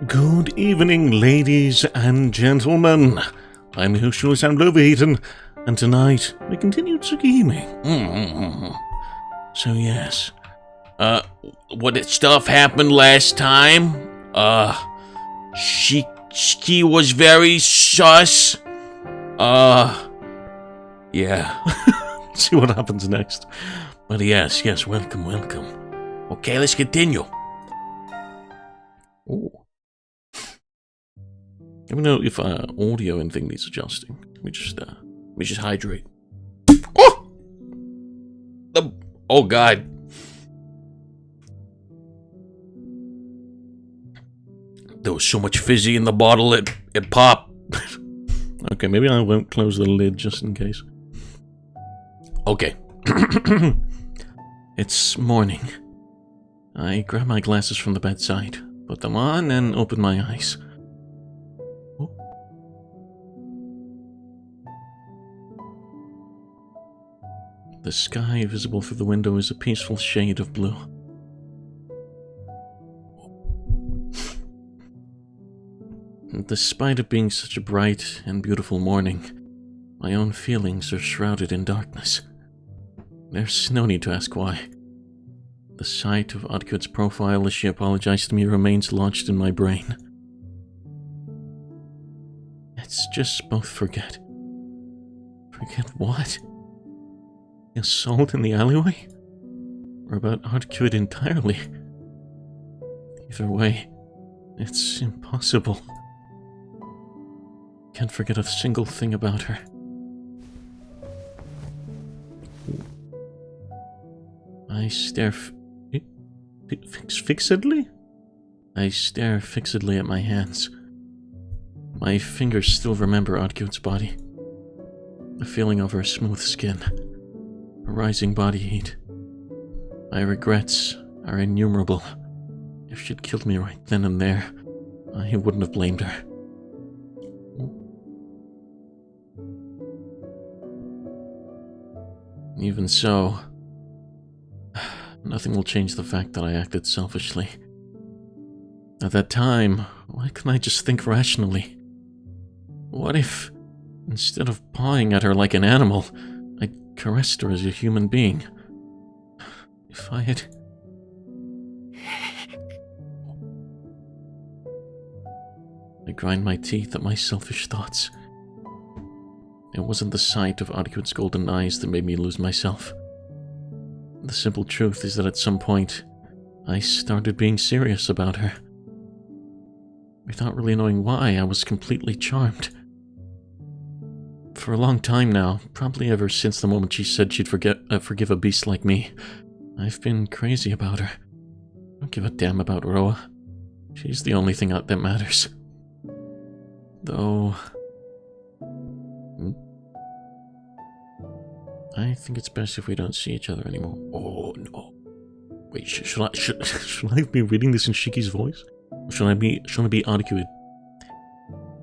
Good evening, ladies and gentlemen. I'm your host, Julius, and tonight we continue Tsukihime. So yes, What stuff happened last time? Shiki was very sus. yeah. See what happens next. But yes, welcome. Okay, let's continue. Ooh. Let me know if audio and thing needs adjusting. Let me just hydrate. Oh God. There was so much fizzy in the bottle, it popped. Okay, maybe I won't close the lid just in case. Okay. It's morning. I grab my glasses from the bedside, put them on, and open my eyes. Oh. The sky visible through the window is a peaceful shade of blue. Despite it being such a bright and beautiful morning, my own feelings are shrouded in darkness. There's no need to ask why. The sight of Arcueid's profile as she apologized to me remains lodged in my brain. Let's just both forget. Forget what? The assault in the alleyway? Or about Arcueid entirely? Either way, it's impossible. Can't forget a single thing about her. I stare fixedly? I stare fixedly at my hands. My fingers still remember Arcueid's body. The feeling of her smooth skin. Her rising body heat. My regrets are innumerable. If she'd killed me right then and there, I wouldn't have blamed her. Even so, nothing will change the fact that I acted selfishly. At that time, why couldn't I just think rationally? What if, instead of pawing at her like an animal, I caressed her as a human being? If I had... I grind my teeth at my selfish thoughts. It wasn't the sight of Arcueid's golden eyes that made me lose myself. The simple truth is that at some point, I started being serious about her. Without really knowing why, I was completely charmed. For a long time now, probably ever since the moment she said she'd forgive a beast like me, I've been crazy about her. I don't give a damn about Roa. She's the only thing that matters. Though... I think it's best if we don't see each other anymore. Oh, no. Wait, should I be reading this in Shiki's voice? Or should I be Arcueid?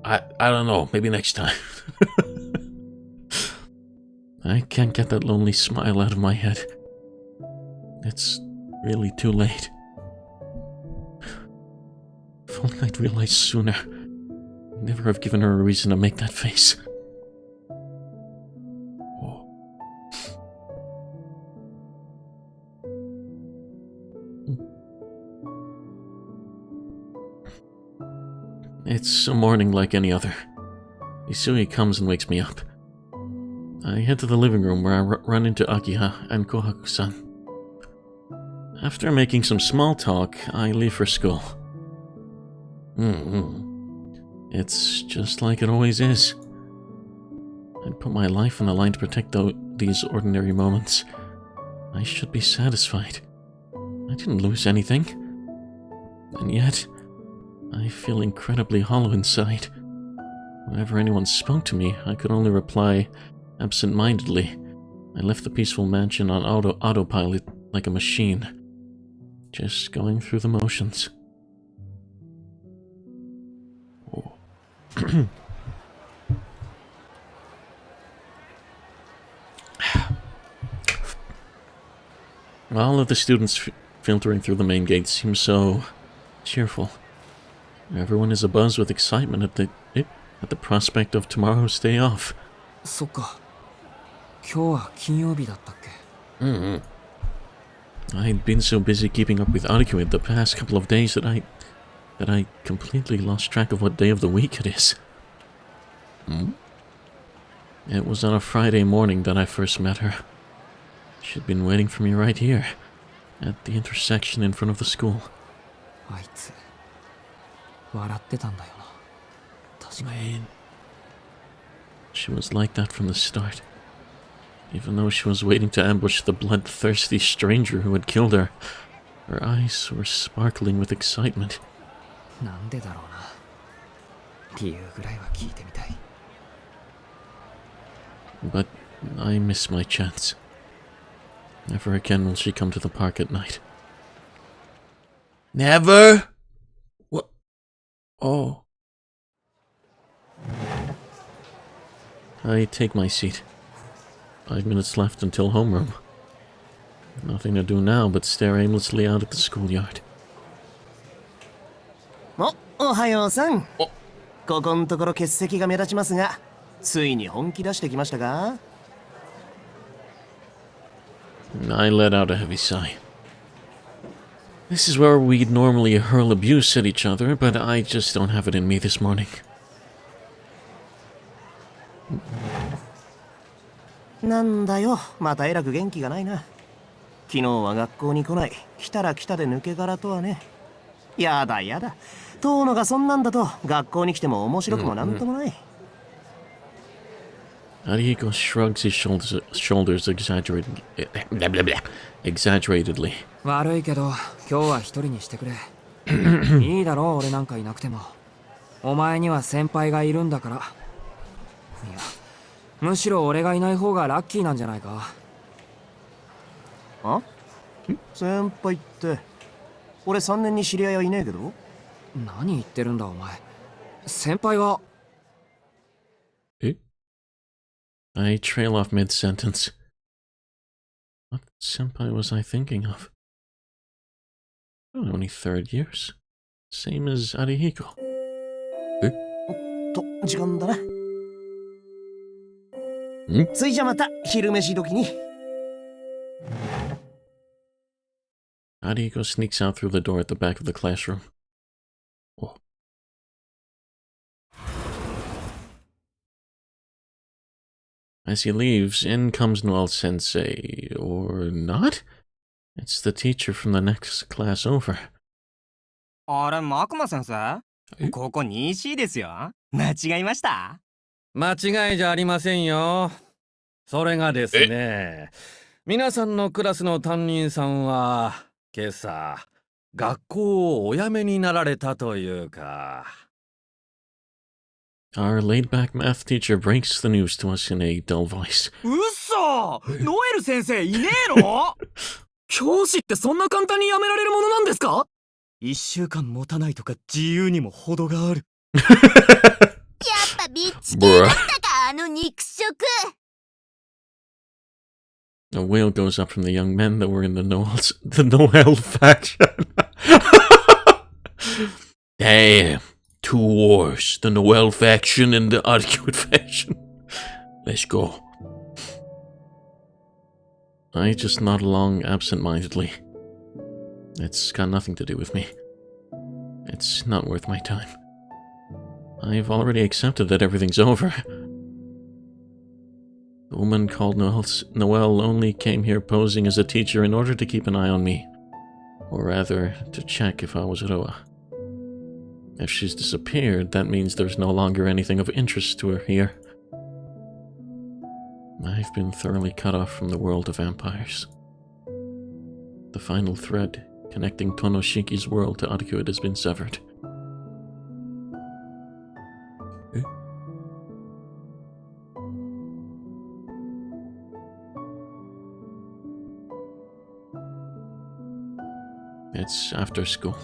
I don't know. Maybe next time. I can't get that lonely smile out of my head. It's really too late. If only I'd realized sooner. I'd never have given her a reason to make that face. It's a morning like any other. Isui comes and wakes me up. I head to the living room where I run into Akiha and Kohaku-san. After making some small talk, I leave for school. It's just like it always is. I'd put my life on the line to protect these ordinary moments. I should be satisfied. I didn't lose anything. And yet... I feel incredibly hollow inside. Whenever anyone spoke to me, I could only reply absent-mindedly. I left the peaceful mansion on autopilot like a machine, just going through the motions. Oh. All of the students filtering through the main gate seem so cheerful. Everyone is abuzz with excitement at the prospect of tomorrow's day off. そっか。今日は金曜日だったっけ? I'd been so busy keeping up with Arcueid the past couple of days that I completely lost track of what day of the week it is. It was on a Friday morning that I first met her. She'd been waiting for me right here, at the intersection in front of the school. あいつ、笑ってたんだよな。確かに。She was like that from the start. Even though she was waiting to ambush the bloodthirsty stranger who had killed her, her eyes were sparkling with excitement. なんでだろうな。理由ぐらいは聞いてみたい。But I miss my chance. Never again will she come to the park at night. Never? What? Oh. I take my seat. 5 minutes left until homeroom. Nothing to do now but stare aimlessly out at the schoolyard. おはようさん。ここんところ欠席が目立ちますが、ついに本気出してきましたか? I let out a heavy sigh. This is where we'd normally hurl abuse at each other, but I just don't have it in me this morning. なんだよ、またえらく元気がないな。昨日は学校に来ない。来たら来たで抜け殻とはね。やだやだ。遠野がそんなんだと学校に来ても面白くもなんともない。Arihiko shrugs his shoulders exaggeratedly. 悪いけど、今日は一人にしてくれ。いいだろう、俺なんかいなくても。お前には先輩がいるんだから。いや、むしろ俺がいない方がラッキーなんじゃないか。あ？先輩って、俺3年に知り合いはいねえけど。何言ってるんだお前。先輩は。え？I trail off mid-sentence. What senpai was I thinking of? Oh, only third years. Same as Arihiko. おっと、時間だな。ついじゃまた昼飯時に。Arihiko sneaks out through the door at the back of the classroom. Oh. As he leaves, in comes Noel-sensei. Or not? It's the teacher from the next class over. あれ、マクマ先生？ここ 2C ですよ。間違いました？間違いじゃありませんよ。それがですね、皆さんのクラスの担任さんは今朝学校をお辞めになられたというか。Our laid-back math teacher breaks the news to us in a dull voice. 嘘！ノエル先生いねえの？教師ってそんな簡単に辞められるものなんですか？1週間持たないとか自由にも程がある。やっぱビッチ系だったか、あの肉食。A wail goes up from the young men that were in the Noel faction. Damn. 2 wars. The Noel faction and the Arcueid faction. Let's go. I just nod along absent-mindedly. It's got nothing to do with me. It's not worth my time. I've already accepted that everything's over. The woman called Noel only came here posing as a teacher in order to keep an eye on me. Or rather, to check if I was Roa. If she's disappeared, that means there's no longer anything of interest to her here. I've been thoroughly cut off from the world of vampires. The final thread connecting Tonoshiki's world to Arcueid has been severed. It's after school.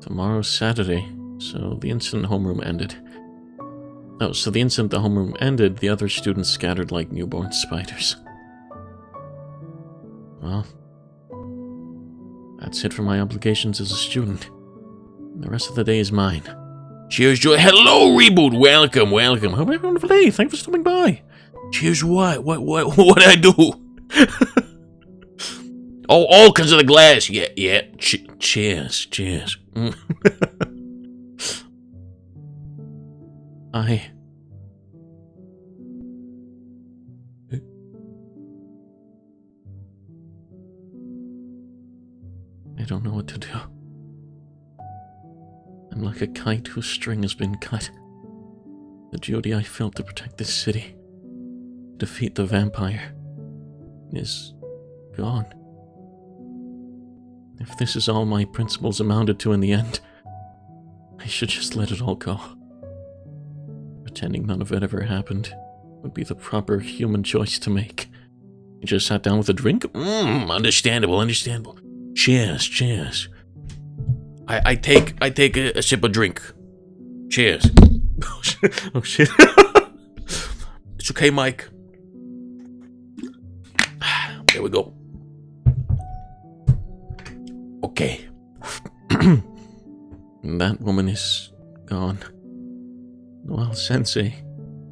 Tomorrow's Saturday, so the instant the homeroom ended. Oh, so the instant the homeroom ended, the other students scattered like newborn spiders. Well, that's it for my obligations as a student. The rest of the day is mine. Cheers, Joy. Hello, Reboot. Welcome, welcome. Hope you're having a wonderful day. Thanks for stopping by. Cheers, what? What did I do? Oh, because of the glass. Yeah. Cheers. I don't know what to do. I'm like a kite whose string has been cut. The duty I felt to protect this city, defeat the vampire, is gone. If this is all my principles amounted to in the end, I should just let it all go. Pretending none of it ever happened would be the proper human choice to make. You just sat down with a drink? Understandable. Cheers. I take a sip of drink. Cheers. Oh shit. It's okay, Mike. There we go. Okay. That woman is gone. Well, Sensei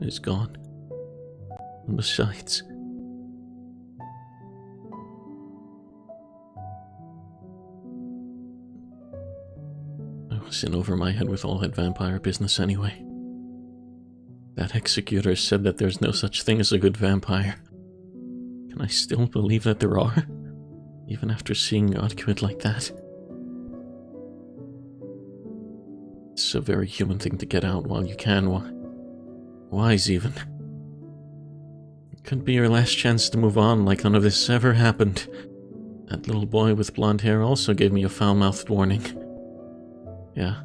is gone. And besides, I was in over my head with all that vampire business anyway. That executor said that there's no such thing as a good vampire. Can I still believe that there are? Even after seeing Arcueid like that? It's a very human thing to get out while you can. Wise, even. It could be your last chance to move on like none of this ever happened. That little boy with blonde hair also gave me a foul-mouthed warning. Yeah,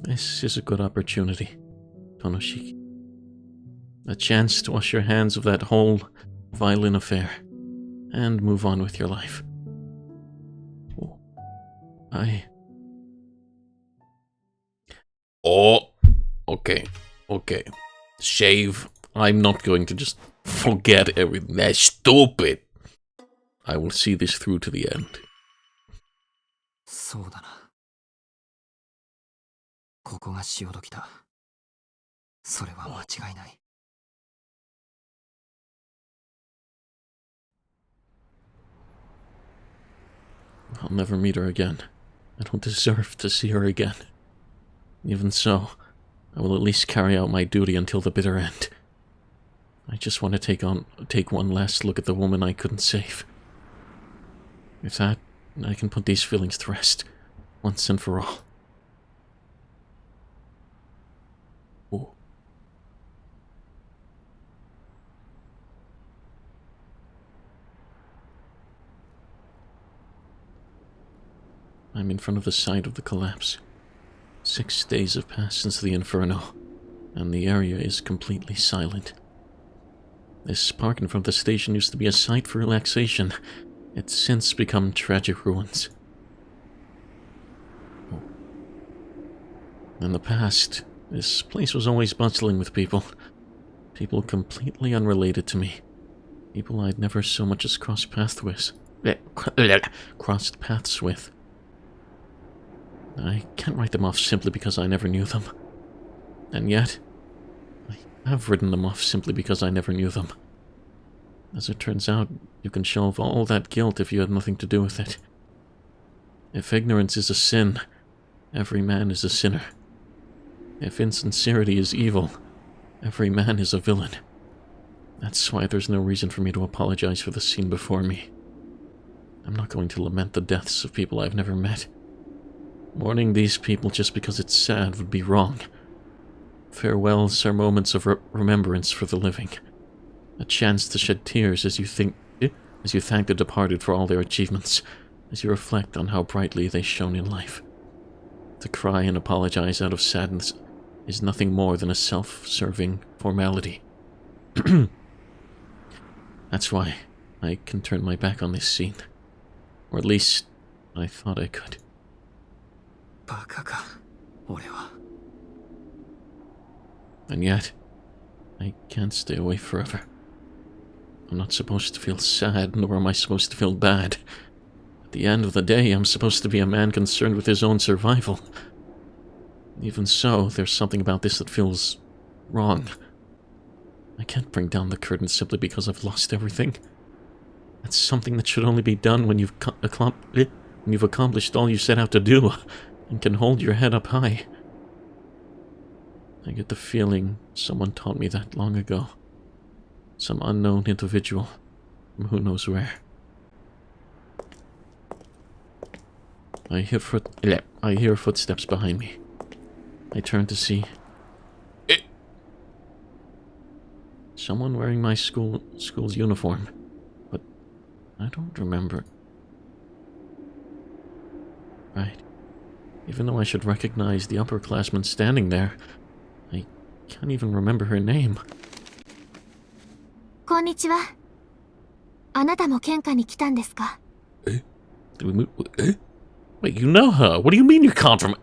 this is a good opportunity, Tonoshiki. A chance to wash your hands of that whole violin affair and move on with your life. Oh, okay. Shave. I'm not going to just forget everything. That's stupid. I will see this through to the end. そうだな。ここが潮時だ。それは間違いない。I'll never meet her again. I don't deserve to see her again. Even so, I will at least carry out my duty until the bitter end. I just want to take one last look at the woman I couldn't save. With that, I can put these feelings to rest, once and for all. Ooh. I'm in front of the site of the collapse. 6 days have passed since the inferno, and the area is completely silent. This park in front of the station used to be a site for relaxation. It's since become tragic ruins. In the past, this place was always bustling with people. People completely unrelated to me. People I'd never so much as crossed paths with. I can't write them off simply because I never knew them. And yet, I have written them off simply because I never knew them. As it turns out, you can shelve all that guilt if you had nothing to do with it. If ignorance is a sin, every man is a sinner. If insincerity is evil, every man is a villain. That's why there's no reason for me to apologize for the scene before me. I'm not going to lament the deaths of people I've never met. Mourning these people just because it's sad would be wrong. Farewells are moments of remembrance for the living. A chance to shed tears as you thank the departed for all their achievements, as you reflect on how brightly they shone in life. To cry and apologize out of sadness is nothing more than a self-serving formality. That's why I can turn my back on this scene. Or at least, I thought I could. Bakaか、俺は。And yet, I can't stay away forever. I'm not supposed to feel sad, nor am I supposed to feel bad. At the end of the day, I'm supposed to be a man concerned with his own survival, Even so, there's something about this that feels wrong. I can't bring down the curtain simply because I've lost everything. That's something that should only be done when you've accomplished all you set out to do, and can hold your head up high. I get the feeling someone taught me that long ago. Some unknown individual from who knows where. I hear footsteps behind me. I turn to see someone wearing my school's uniform, but I don't remember. Right. Even though I should recognize the upperclassman standing there, I can't even remember her name. こんにちは。あなたも献花に来たんですか? Did we move? Wait, you know her? What do you mean you can't remember?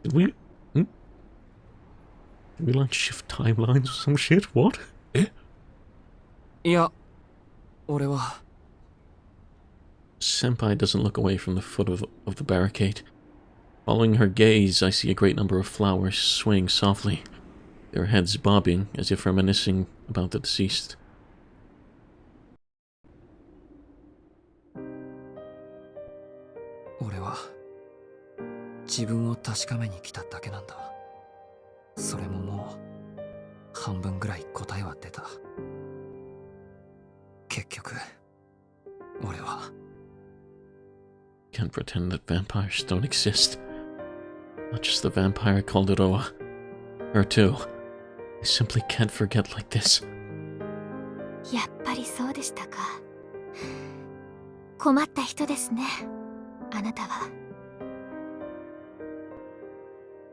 Did we? Did we like shift timelines or some shit? What? いや、俺は。Senpai doesn't look away from the foot of the barricade. Following her gaze, I see a great number of flowers swaying softly, their heads bobbing as if reminiscing about the deceased. 俺は自分を確かめに来ただけなんだ。それももう半分ぐらい答えは出た。結局俺は Can't pretend that vampires don't exist. Not just the vampire called Iroha. Her too. I simply can't forget like this. やっぱりそうでしたか。困った人ですね、あなたは。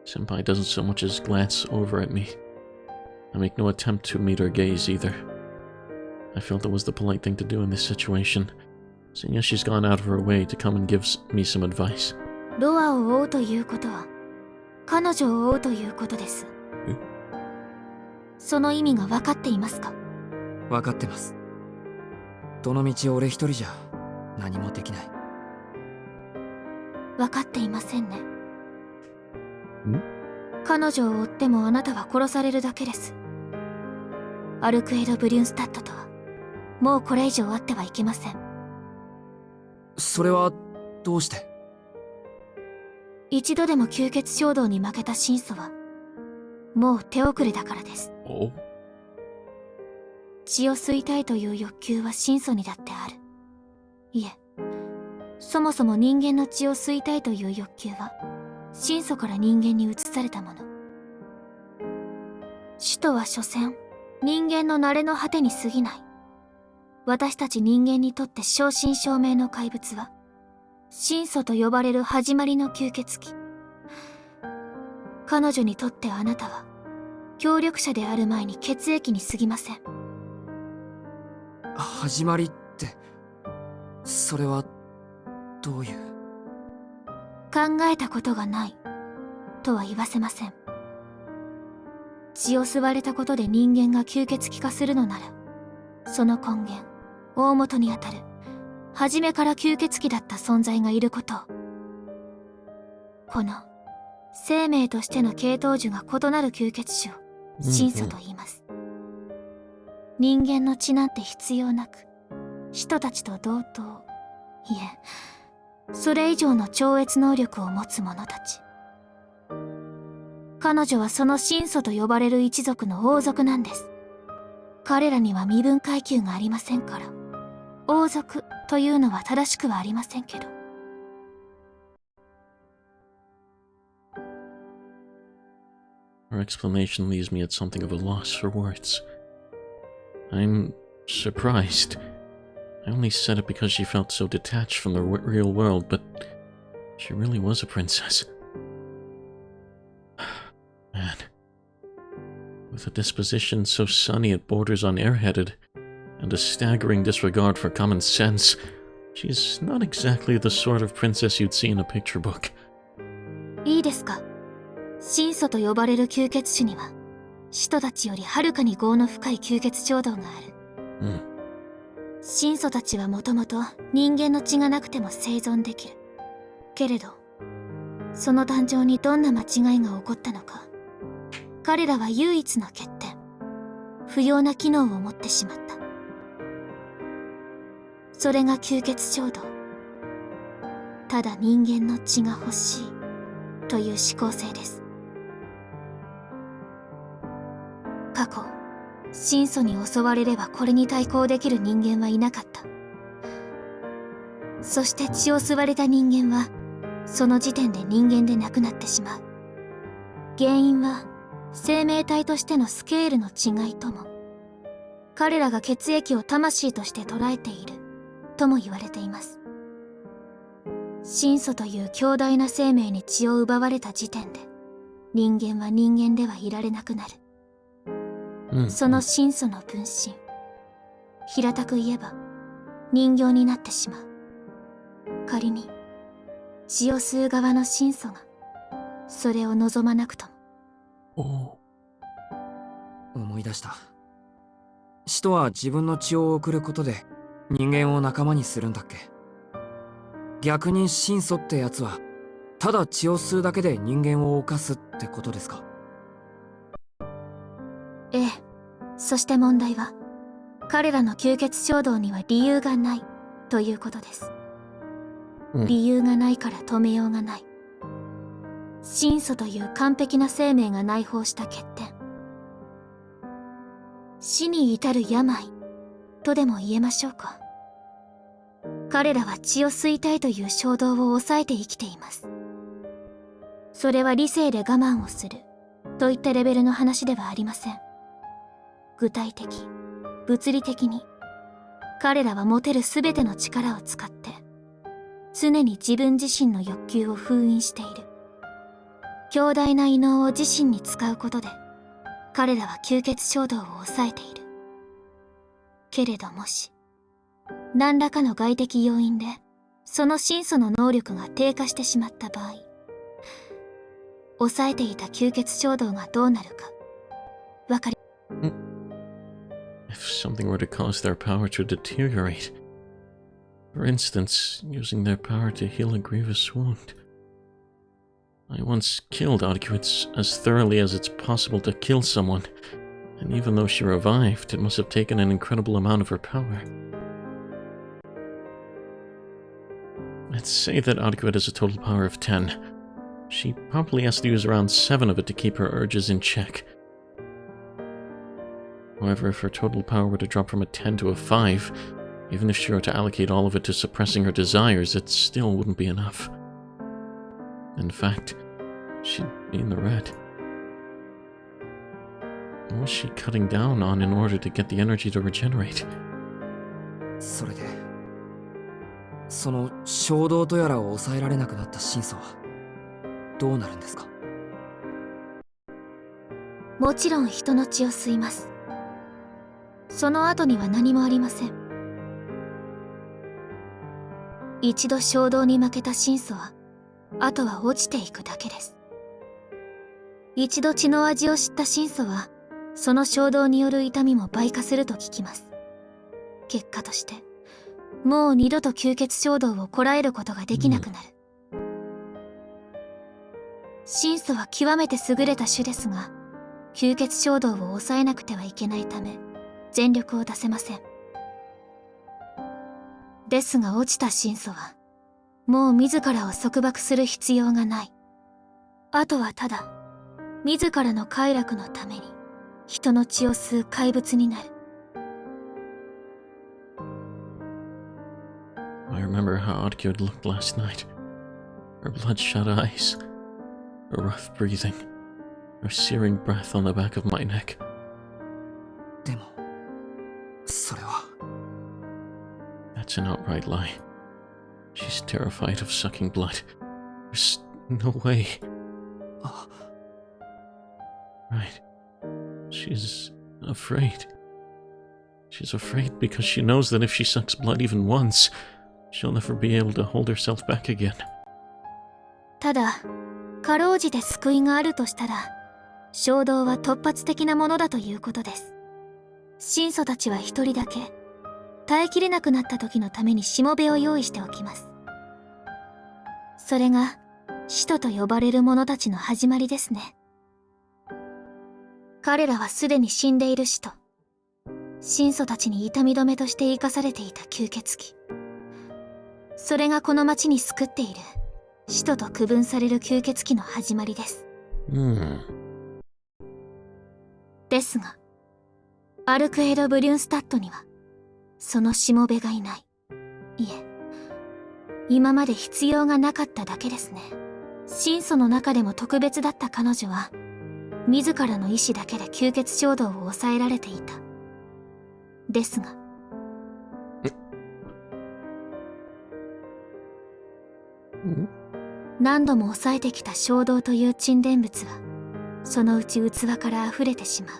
Senpai doesn't so much as glance over at me. I make no attempt to meet her gaze either. I felt it was the polite thing to do in this situation, seeing as she's gone out of her way to come and give me some advice. ロアを追うということは彼女を追うということです。その意味が分かっていますか？分かってます。どの道俺一人じゃ何もできない。分かっていませんね。ん？彼女を追ってもあなたは殺されるだけです。アルクエイド・ブリュンスタッドとはもうこれ以上あってはいけません。それはどうして？一度でも吸血衝動に負けた神祖はもう手遅れだからです。血を吸いたいという欲求は神祖にだってある。いえ、そもそも人間の血を吸いたいという欲求は神祖から人間に移されたもの。使徒は所詮人間の慣れの果てに過ぎない。私たち人間にとって正真正銘の怪物は神祖と呼ばれる始まりの吸血鬼。彼女にとってあなたは協力者である前に血液に過ぎません。始まりってそれはどういう？考えたことがないとは言わせません。血を吸われたことで人間が吸血鬼化するのなら、その根源大元にあたる初めから吸血鬼だった存在がいることを、この生命としての系統樹が異なる吸血種を神祖と言います。人間の血なんて必要なく、使徒たちと同等、いえそれ以上の超越能力を持つ者たち。彼女はその神祖と呼ばれる一族の王族なんです。彼らには身分階級がありませんから、王族というのは正しくはありませんけど。Her explanation leaves me at something of a loss for words. I'm surprised. I only said it because she felt so detached from the real world, but she really was a princess. Man. With a disposition so sunny it borders on airheaded, and a staggering disregard for common sense, she's not exactly the sort of princess you'd see in a picture book. いいですか。神祖と呼ばれる吸血種には、使徒たちよりはるかに業の深い吸血衝動がある。神祖たちはもともと人間の血がなくても生存できる。けれど、その誕生にどんな間違いが起こったのか、彼らは唯一の欠点、不要な機能を持ってしまった。それが吸血衝動。ただ人間の血が欲しいという思考性です。過去、神祖に襲われればこれに対抗できる人間はいなかった。そして血を吸われた人間はその時点で人間でなくなってしまう。原因は生命体としてのスケールの違いとも、彼らが血液を魂として捉えているとも言われています。神祖という強大な生命に血を奪われた時点で人間は人間ではいられなくなる。その神祖の分身、平たく言えば人形になってしまう。仮に血を吸う側の神祖がそれを望まなくとも。思い出した。使徒は自分の血を送ることで人間を仲間にするんだっけ。逆に神祖ってやつはただ血を吸うだけで人間を犯すってことですか。ええ。そして問題は、彼らの吸血衝動には理由がないということです。理由がないから止めようがない。神祖という完璧な生命が内包した欠点。死に至る病とでも言えましょうか。彼らは血を吸いたいという衝動を抑えて生きています。それは理性で我慢をするといったレベルの話ではありません。具体的、物理的に彼らは持てるすべての力を使って常に自分自身の欲求を封印している。強大な異能を自身に使うことで彼らは吸血衝動を抑えている。けれどもし何らかの外的要因でその神祖の能力が低下してしまった場合、抑えていた吸血衝動がどうなるかわかり。If something were to cause their power to deteriorate, for instance, using their power to heal a grievous wound. I once killed Arcueid as thoroughly as it's possible to kill someone, and even though she revived, it must have taken an incredible amount of her power. Let's say that Arcueid has a total power of 10. She probably has to use around 7 of it to keep her urges in check. However, if her total power were to drop from a 10 to a 5, even if she were to allocate all of it to suppressing her desires, it still wouldn't be enough. In fact, she'd be in the red. What was she cutting down on in order to get the energy to regenerate? それでその衝動とやらを抑えられなくなった神祖はどうなるんですか。もちろん人の血を吸います。その後には何もありません。一度衝動に負けた神祖はあとは落ちていくだけです。一度血の味を知った神祖はその衝動による痛みも倍化すると聞きます。結果としてもう二度と吸血衝動をこらえることができなくなる。神祖は極めて優れた種ですが、吸血衝動を抑えなくてはいけないため全力を出せません。ですが落ちた神祖はもう自らを束縛する必要がない。あとはただ自らの快楽のために人の血を吸う怪物になる。I remember how Arcueid looked last night. Her bloodshot eyes, her rough breathing, her searing breath on the back of my neck. でもそれは That's an outright lie. She's terrified of sucking blood. There's no way. Right. She's afraid. She's afraid because she knows that if she sucks blood even once, she'll never be able to hold herself back again. ただかろうじて救いがあるとしたら衝動は突発的なものだということです。神祖たちは一人だけ耐えきれなくなった時のためにしもべを用意しておきます。それが使徒と呼ばれる者たちの始まりですね。彼らはすでに死んでいる使徒。神祖たちに痛み止めとして生かされていた吸血鬼。それがこの町に救っている使徒と区分される吸血鬼の始まりです。ですが、アルクエイド・ブリュンスタッドにはそのしもべがいない。いえ、今まで必要がなかっただけですね。神祖の中でも特別だった彼女は自らの意志だけで吸血衝動を抑えられていた。ですが何度も抑えてきた衝動という沈殿物はそのうち器から溢れてしまう。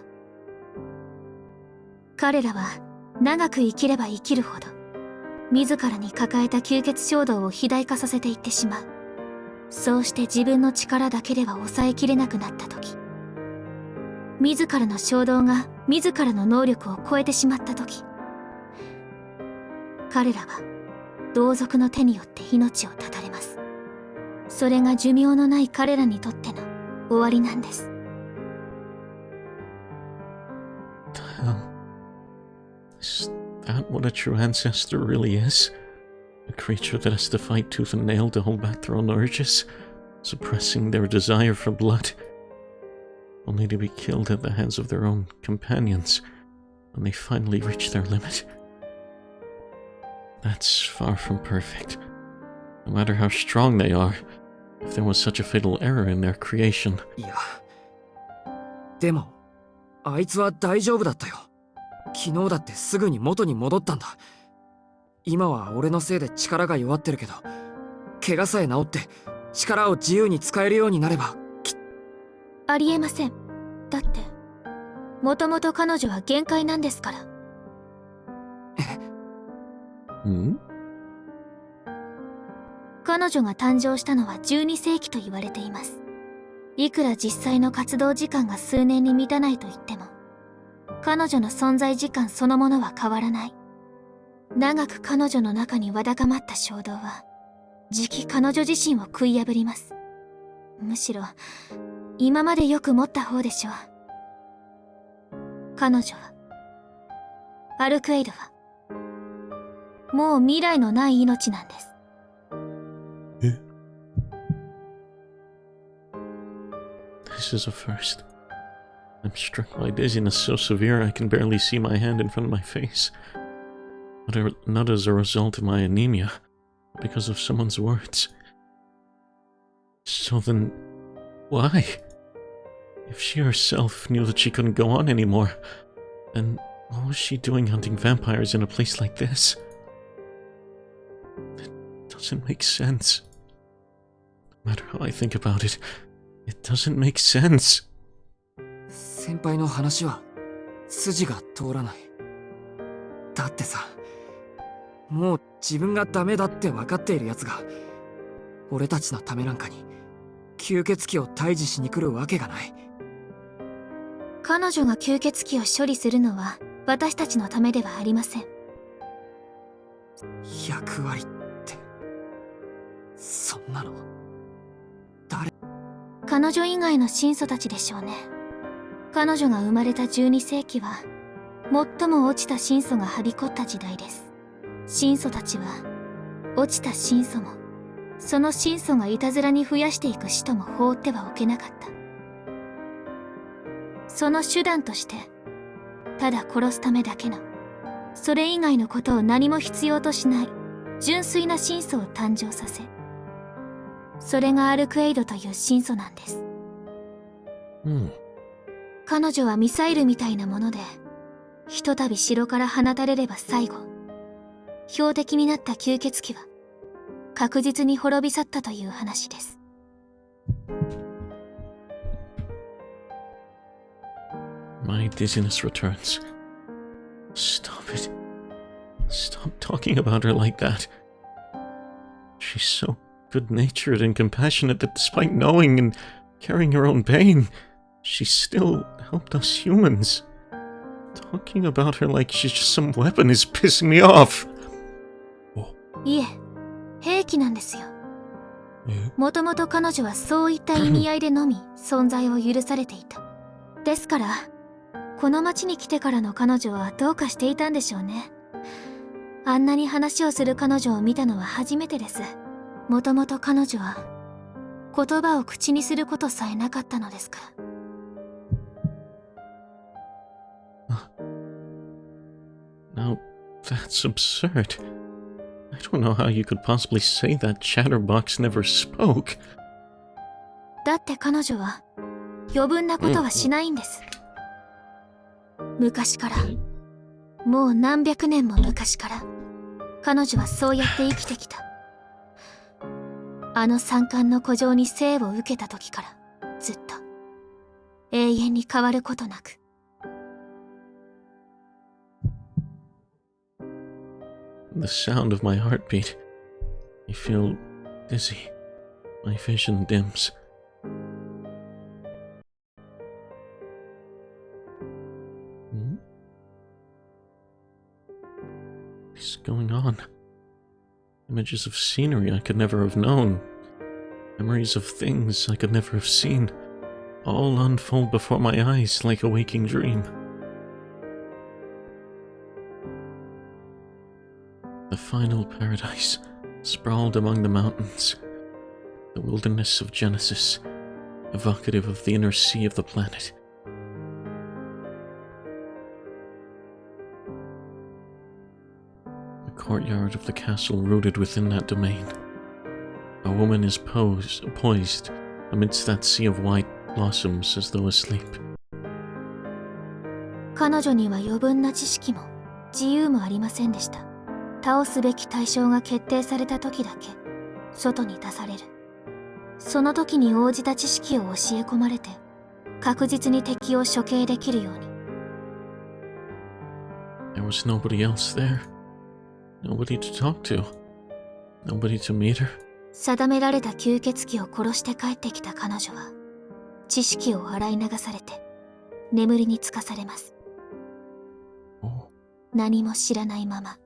彼らは長く生きれば生きるほど自らに抱えた吸血衝動を肥大化させていってしまう。そうして自分の力だけでは抑えきれなくなった時、自らの衝動が自らの能力を超えてしまった時、彼らは同族の手によって命を絶たれます。それが寿命のない彼らにとっての終わりなんです。Is that what a true ancestor really is? A creature that has to fight tooth and nail to hold back their own urges, suppressing their desire for blood, only to be killed at the hands of their own companions when they finally reach their limit. That's far from perfect. No matter how strong they are, if there was such a fatal error in their creation. いや、でもあいつは大丈夫だったよ。昨日だってすぐに元に戻ったんだ。今は俺のせいで力が弱ってるけど、怪我さえ治って力を自由に使えるようになればありえません。だってもともと彼女は限界なんですから。彼女が誕生したのは12世紀と言われています。いくら実際の活動時間が数年に満たないと言っても、彼女の存在時間そのものは変わらない。長く彼女の中にわだかまった衝動はじき彼女自身を食い破ります。むしろ今までよく持った方でしょう。彼女は、アルクエイドはもう未来のない命なんです。This is a first. I'm struck by dizziness so severe I can barely see my hand in front of my face. Not as a result of my anemia, but because of someone's words. So then, why? If she herself knew that she couldn't go on anymore, then what was she doing hunting vampires in a place like this? It doesn't make sense. No matter how I think about it, it doesn't make sense. 先輩の話は筋が通らない。だってさ、もう自分がダメだって分かっているやつが俺たちのためなんかに吸血鬼を退治しに来るわけがない。彼女が吸血鬼を処理するのは私たちのためではありません。役割ってそんなの誰？彼女以外の神祖たちでしょうね。彼女が生まれた12世紀は最も落ちた神祖がはびこった時代です。神祖たちは落ちた神祖もその神祖がいたずらに増やしていく使徒も放ってはおけなかった。その手段としてただ殺すためだけの、それ以外のことを何も必要としない純粋な神祖を誕生させ、それがアルクエイドという神祖なんです。彼女はミサイルみたいなもので、ひとたび城から放たれれば最後、標的になった吸血鬼は確実に滅び去ったという話です。My dizziness returns. Stop it. Stop talking about her like that. She's so good-natured and compassionate that despite knowing and carrying her own pain, she still helped us humans. Talking about her like she's just some weapon is pissing me off. いえ、兵器なんですよ。もともと彼女はそういった意味合いでのみ存在を許されていた。ですからこの町に来てからの彼女はどうかしていたんでしょうね。あんなに話をする彼女を見たのは初めてです。もともと彼女は言葉を口にすることさえなかったのですから。Now, that's absurd. I don't know how you could possibly say that Chatterbox never spoke. だって彼女は余分なことはしないんです。昔から、もう何百年も昔から、彼女はそうやって生きてきた。あの三冠の古城に生を受けた時から、ずっと、永遠に変わることなく。The sound of my heartbeat. I feel dizzy. My vision dims. What is going on? Images of scenery I could never have known. Memories of things I could never have seen. All unfold before my eyes like a waking dream. The final paradise, sprawled among the mountains. The wilderness of Genesis, evocative of the inner sea of the planet. The courtyard of the castle rooted within that domain. A woman is poised amidst that sea of white blossoms as though asleep. 彼女には余分な知識も自由もありませんでした。倒すべき対象が決定された時だけ外に出される。その時に応じた知識を教え込まれて確実に敵を処刑できるように。There was nobody else there. Nobody to talk to. Nobody to meet her. 定められた吸血鬼を殺して帰ってきた彼女は知識を洗い流されて眠りにつかされます。何も知らないまま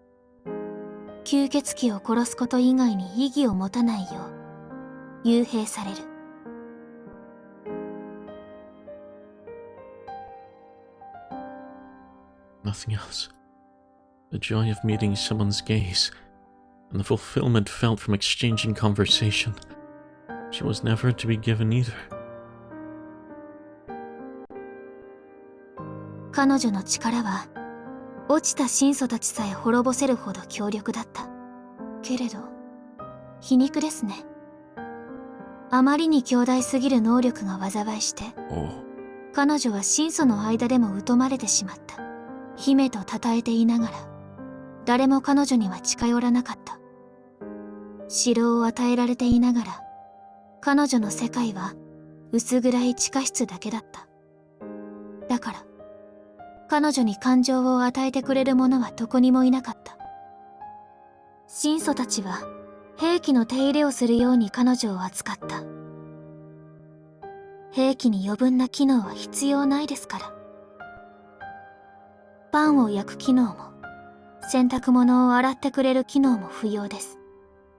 吸血鬼を殺すこと以外に意義を持たないよう幽閉される。Nothing else. The joy of meeting someone's gaze, and the fulfillment felt from exchanging conversation. She was never to be given either. 彼女の力は落ちた神祖たちさえ滅ぼせるほど強力だった。けれど皮肉ですね。あまりに強大すぎる能力が災いして、彼女は神祖の間でも疎まれてしまった。姫と称えていながら誰も彼女には近寄らなかった。城を与えられていながら彼女の世界は薄暗い地下室だけだった。だから彼女に感情を与えてくれる者はどこにもいなかった。神祖たちは兵器の手入れをするように彼女を扱った。兵器に余分な機能は必要ないですから。パンを焼く機能も洗濯物を洗ってくれる機能も不要です。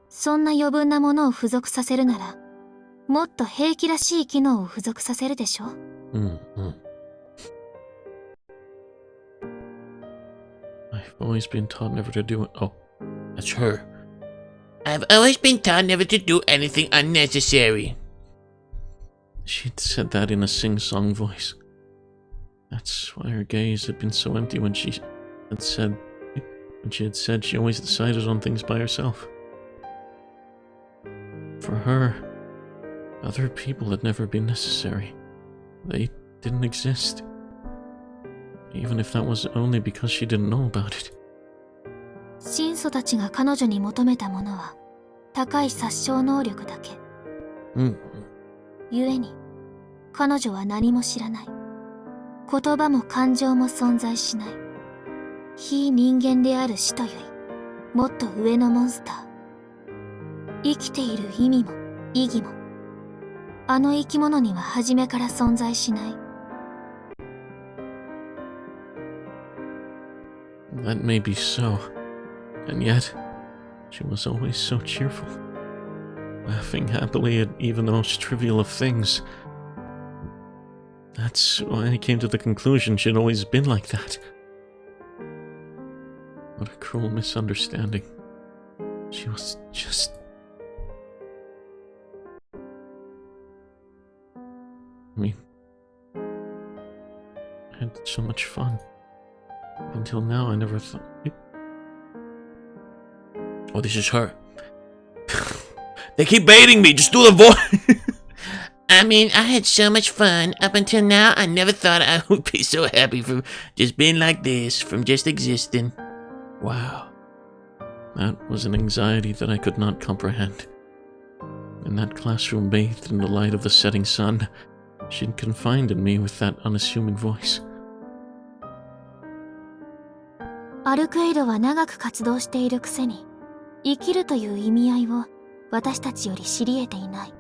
そんな余分なものを付属させるならもっと兵器らしい機能を付属させるでしょ。I've always been taught never to do it. Oh, That's her. I've always been taught never to do anything unnecessary. she'd said that in a sing-song voice. That's why her gaze had been so empty when she had said she always decided on things by herself. For her, other people had never been necessary. They didn't exist. Even if that was only because she didn't know about it. 神祖たちが彼女に求めたものは高い殺傷能力だけ。故に彼女は何も知らない。言葉も感情も存在しない。非人間である死とよりもっと上のモンスター。生きている意味も意義もあの生き物には初めから存在しない。That may be so, and yet, she was always so cheerful. laughing happily at even the most trivial of things. That's why I came to the conclusion she'd always been like that. What a cruel misunderstanding. She was just... I mean, I had so much fun. Until now, I never thought... Oh, this is her. They keep baiting me. Just do the voice. I mean, I had so much fun. Up until now, I never thought I would be so happy from just being like this, from just existing. Wow. That was an anxiety that I could not comprehend. In that classroom bathed in the light of the setting sun, she'd confided in me with that unassuming voice. アルクエイドは長く活動しているくせに、生きるという意味合いを私たちより知り得ていない。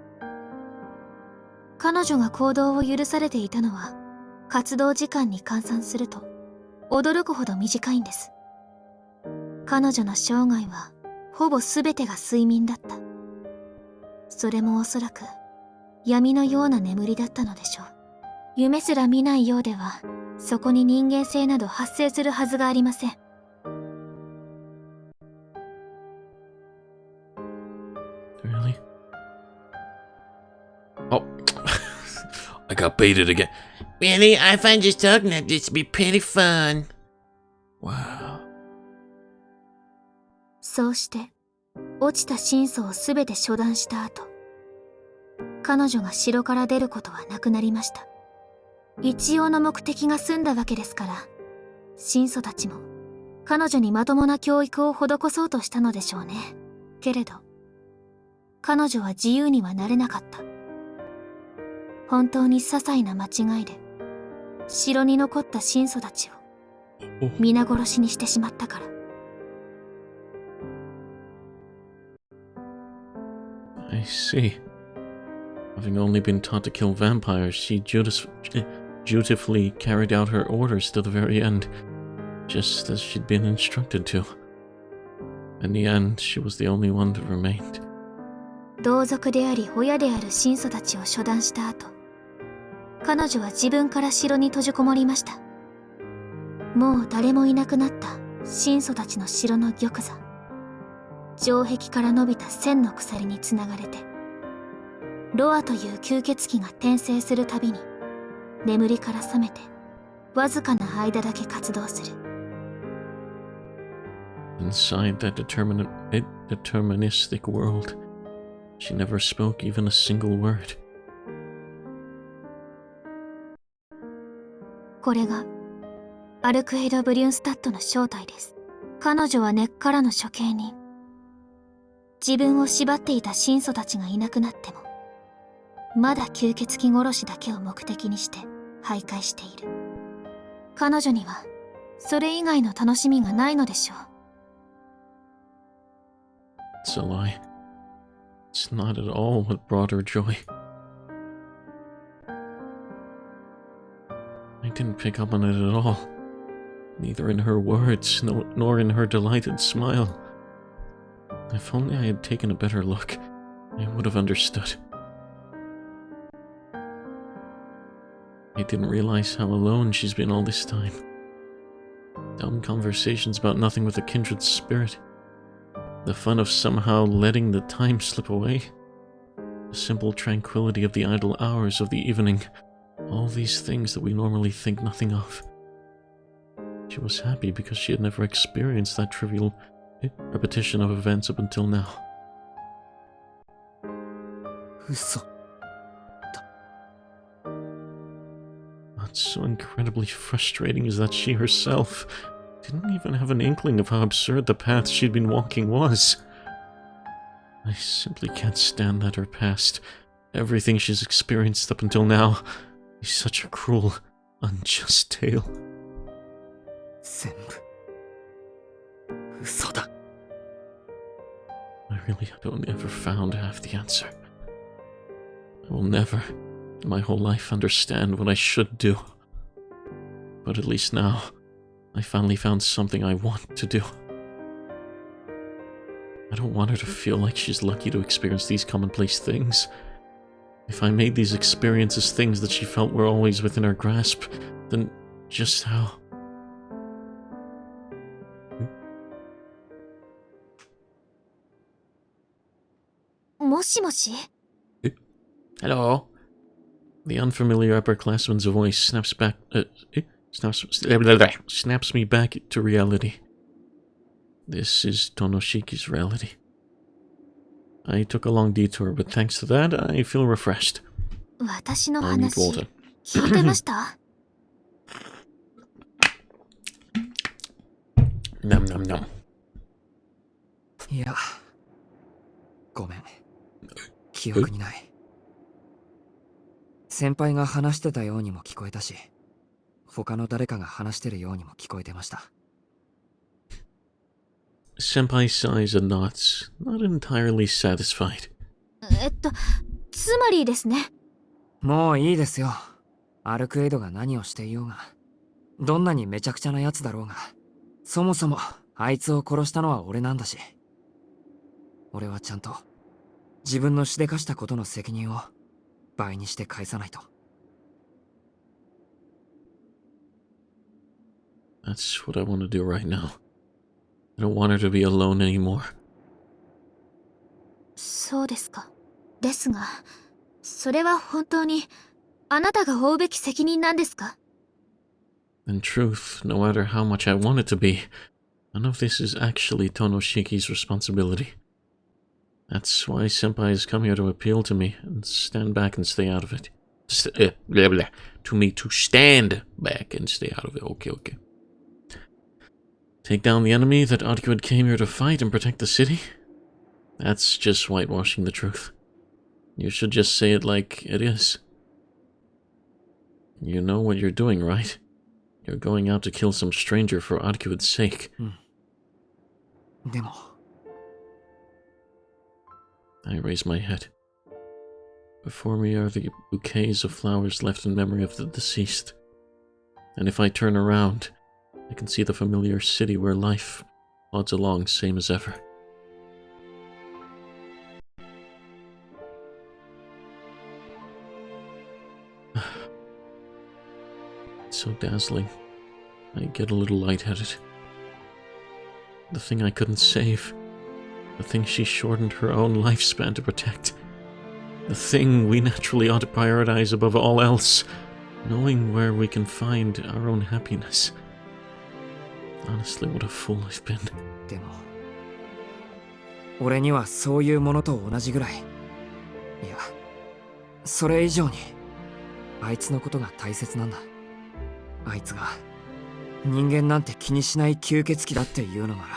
彼女が行動を許されていたのは、活動時間に換算すると驚くほど短いんです。彼女の生涯はほぼ全てが睡眠だった。それもおそらく闇のような眠りだったのでしょう。夢すら見ないようでは、そこに人間性など発生するはずがありません。Really? Oh. I got baited again. Really? I find just talking like this to be pretty fun. Wow. そうして、落ちた真相をすべて処断した後、彼女が城から出ることはなくなりました。一応の目的が済んだわけですから、神祖たちも彼女にまともな教育を施そうとしたのでしょうね。けれど、彼女は自由にはなれなかった。本当に些細な間違いで、城に残った神祖たちを皆殺しにしてしまったから。I see. Having only been taught to kill vampires, she dutifully carried out her orders to the very end, just as she'd been instructed to. In the end, she was the only one that remained. 同族であり親である神祖たちを処断した後、彼女は自分から城に閉じこもりました。もう誰もいなくなった神祖たちの城の玉座。城壁から伸びた千の鎖につながれて、ロアという吸血鬼が転生するたびに、眠りから覚めて、わずかな間だけ活動する。Inside that deterministic world, she never spoke even a single word. これが、アルクエイド・ブリュンスタットの正体です。彼女は根っからの処刑人。自分を縛っていた神祖たちがいなくなっても、まだ吸血鬼殺しだけを目的にして徘徊している。彼女にはそれ以外の楽しみがないのでしょう。It's a lie. It's not at all what brought her joy. I didn't pick up on it at all. Neither in her words, nor in her delighted smile. If only I had taken a better look, I would have understood. I didn't realize how alone she's been all this time. Dumb conversations about nothing with a kindred spirit. The fun of somehow letting the time slip away. The simple tranquility of the idle hours of the evening. All these things that we normally think nothing of. She was happy because she had never experienced that trivial repetition of events up until now. 嘘。 What's so incredibly frustrating is that she herself didn't even have an inkling of how absurd the path she'd been walking was. I simply can't stand that her past, everything she's experienced up until now, is such a cruel, unjust tale. 全部嘘だ。 I really don't ever found half the answer. I will never, in my whole life, understand what I should do. But at least now, I finally found something I want to do. I don't want her to feel like she's lucky to experience these commonplace things. If I made these experiences things that she felt were always within her grasp, then just how... Hello? The unfamiliar upperclassman's voice snaps me back to reality. This is Tonoshiki's reality. I took a long detour, but thanks to that, I feel refreshed. 私の I need 話 water. 聞いてました？ Nom nom nom. いや、ごめん。記憶にない。先輩が話してたようにも聞こえたし、他の誰かが話してるようにも聞こえてました。Senpai sighs and nods, not entirely satisfied. つまりですね。もういいですよ。アルクエイドが何をしていようが、どんなにめちゃくちゃなやつだろうが、そもそもあいつを殺したのは俺なんだし、俺はちゃんと自分のしでかしたことの責任を倍にして返さないと。That's what I want to do right now. I don't want her to be alone anymore. そうですか。ですが、それは本当にあなたが負うべき責任なんですか？ In truth, no matter how much I want it to be, none of this is actually Tonoshiki's responsibility. That's why Senpai has come here to appeal to me and stand back and stay out of it. Blah blah. To me to stand back and stay out of it. Okay, okay. Take down the enemy that Arcueid came here to fight and protect the city? That's just whitewashing the truth. You should just say it like it is. You know what you're doing, right? You're going out to kill some stranger for Arcueid's sake. でも、I raise my head. Before me are the bouquets of flowers left in memory of the deceased. And if I turn around, I can see the familiar city where life plods along same as ever. It's so dazzling. I get a little lightheaded. The thing I couldn't save. The thing she shortened her own lifespan to protect. The thing we naturally ought to prioritize above all else. Knowing where we can find our own happiness. Honestly, what a fool I've been. でも、俺にはそういうものと同じぐらい、いや、それ以上に、あいつのことが大切なんだ。あいつが、人間なんて気にしない吸血鬼だって言うのなら、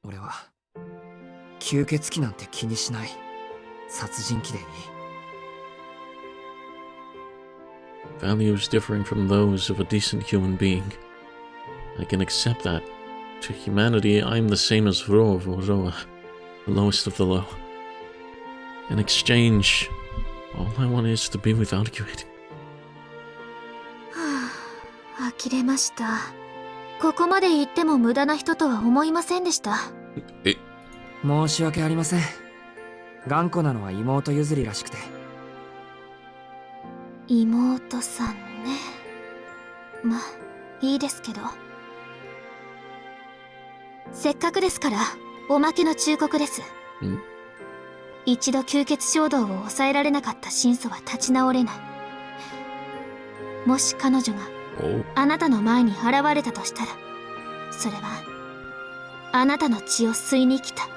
俺は、吸血鬼なんて気にしない、殺人鬼でいい。Values differing from those of a decent human being. I can accept that. To humanity, I'm the same as Ro of Oroa, the lowest of the low. In exchange, all I want is to be with Arcueid. 呆れました。ここまで言っても無駄な人とは思いませんでした。申し訳ありません。頑固なのは妹譲りらしくて。妹さんね。まあ、いいですけど。せっかくですから、おまけの忠告です。一度吸血衝動を抑えられなかった真祖は立ち直れない。もし彼女があなたの前に現れたとしたら、それはあなたの血を吸いに来た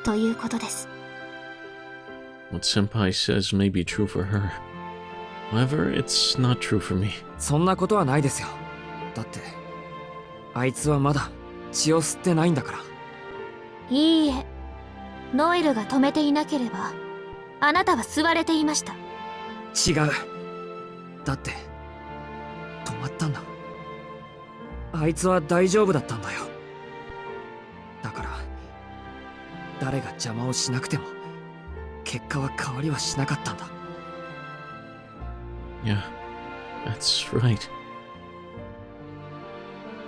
ということです。What Senpai says may be true for her. However, it's not true for me. そんなことはないですよ。だって、あいつはまだ血を吸ってないんだから。いいえ、ノエルが止めていなければ、あなたは吸われていました。違う。だって、止まったんだ。あいつは大丈夫だったんだよ。だから、誰が邪魔をしなくても、結果は変わりはしなかったんだ。Yeah, that's right.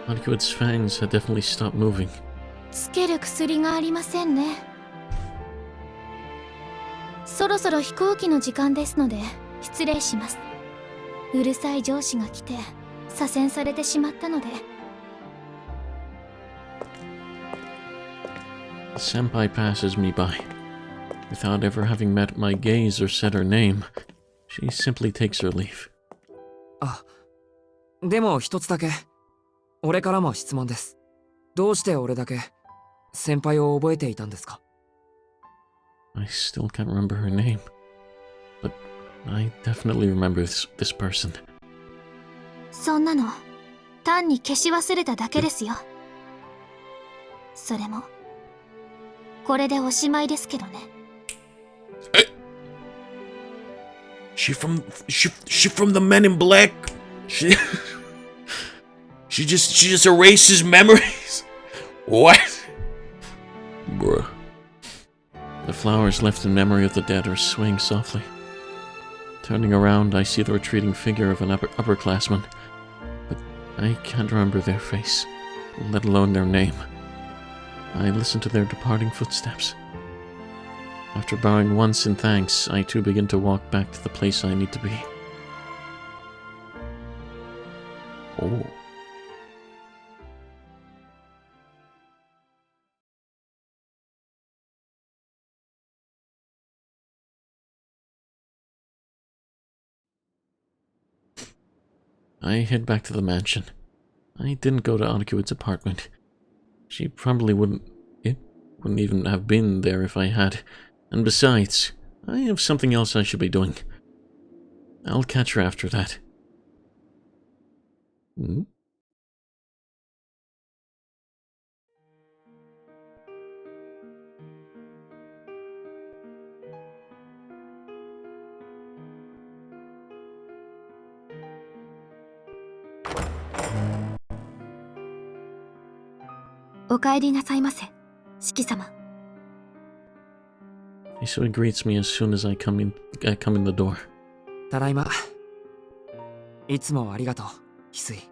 Arcueid's fangs had definitely stopped moving. つける薬がありませんね。そろそろ飛行機の時間ですので失礼します。うるさい上司が来て左遷されてしまったので。Senpai passes me by. Without ever having met my gaze or said her name, she simply takes her leave. あ、でも一つだけ。俺からも質問です。どうして俺だけ先輩を覚えていたんですか？ I still can't remember her name, but I definitely remember this person. そんなの単に消し忘れただけですよ。それもこれでおしまいですけどね。She from the Men in Black. She just erases memories. What? Bruh. The flowers left in memory of the dead are swaying softly. Turning around, I see the retreating figure of an upperclassman, but I can't remember their face, let alone their name. I listen to their departing footsteps. After bowing once in thanks, I too begin to walk back to the place I need to be. Oh. I head back to the mansion. I didn't go to Arcueid's apartment. She probably wouldn't even have been there if I had. And besides, I have something else I should be doing. I'll catch her after that. Hmm? Isui greets me as soon as I come in the door. ただいま。いつもありがとう、翡翠。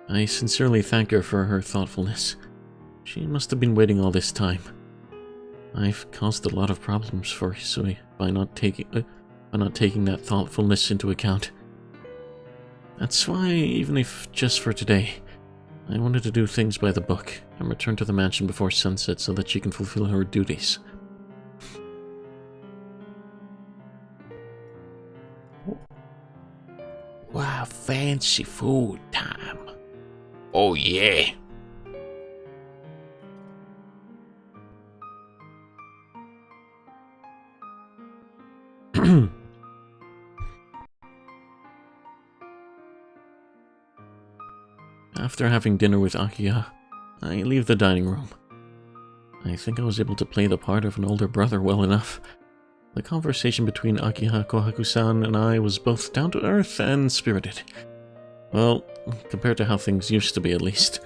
I sincerely thank her for her thoughtfulness. She must have been waiting all this time. I've caused a lot of problems for Hisui by not taking that thoughtfulness into account. That's why, even if just for today, I wanted to do things by the book and return to the mansion before sunset so that she can fulfill her duties. Wow, fancy food time. Oh yeah. After having dinner with Akiha, I leave the dining room. I think I was able to play the part of an older brother well enough. The conversation between Akiha Kohaku-san and I was both down-to-earth and spirited. Well, compared to how things used to be, at least.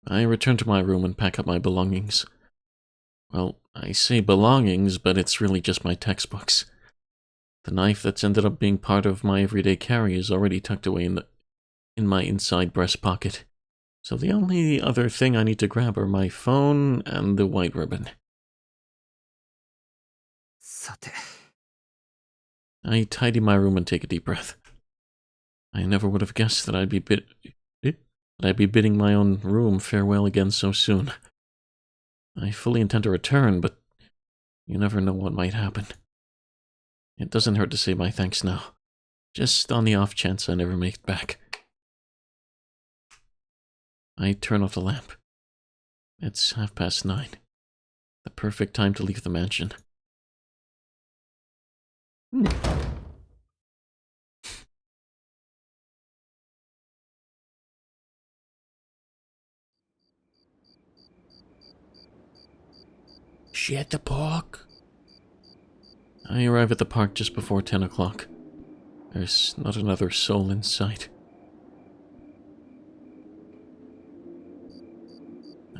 I return to my room and pack up my belongings. Well, I say belongings, but it's really just my textbooks. The knife that's ended up being part of my everyday carry is already tucked away in my inside breast pocket. So the only other thing I need to grab are my phone and the white ribbon. さて。I tidy my room and take a deep breath. I never would have guessed that I'd be bidding my own room farewell again so soon. I fully intend to return, but you never know what might happen. It doesn't hurt to say my thanks now, just on the off chance I never make it back. I turn off the lamp. It's 9:30. The perfect time to leave the mansion. She at the park? I arrive at the park just before 10 o'clock. There's not another soul in sight.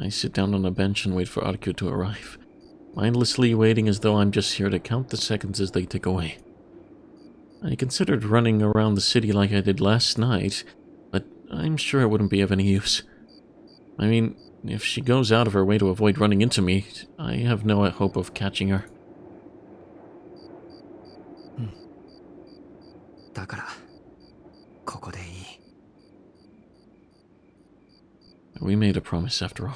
I sit down on a bench and wait for Arcueid to arrive. mindlessly waiting as though I'm just here to count the seconds as they tick away. I considered running around the city like I did last night, but I'm sure it wouldn't be of any use. I mean, if she goes out of her way to avoid running into me, I have no hope of catching her. だからここでいい。 We made a promise after all.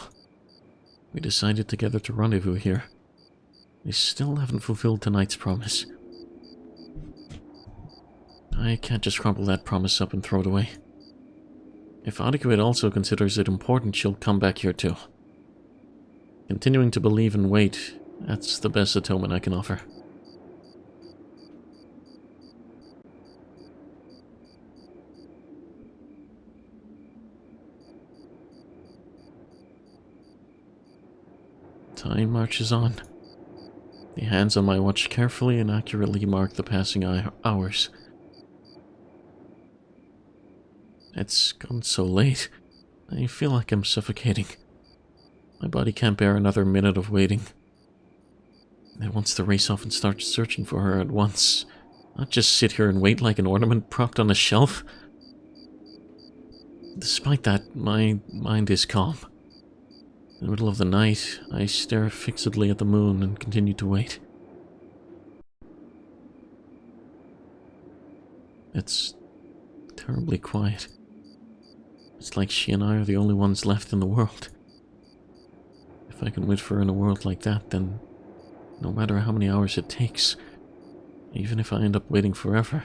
We decided together to rendezvous here. We still haven't fulfilled tonight's promise. I can't just crumple that promise up and throw it away. If Arcueid also considers it important, she'll come back here too. Continuing to believe and wait, that's the best atonement I can offer. Time marches on. The hands on my watch carefully and accurately mark the passing hours. It's gone so late. I feel like I'm suffocating. My body can't bear another minute of waiting. It wants to race off and start searching for her at once. Not just sit here and wait like an ornament propped on a shelf. Despite that, my mind is calm. In the middle of the night, I stare fixedly at the moon and continue to wait. It's terribly quiet. It's like she and I are the only ones left in the world. If I can wait for her in a world like that, then no matter how many hours it takes, even if I end up waiting forever,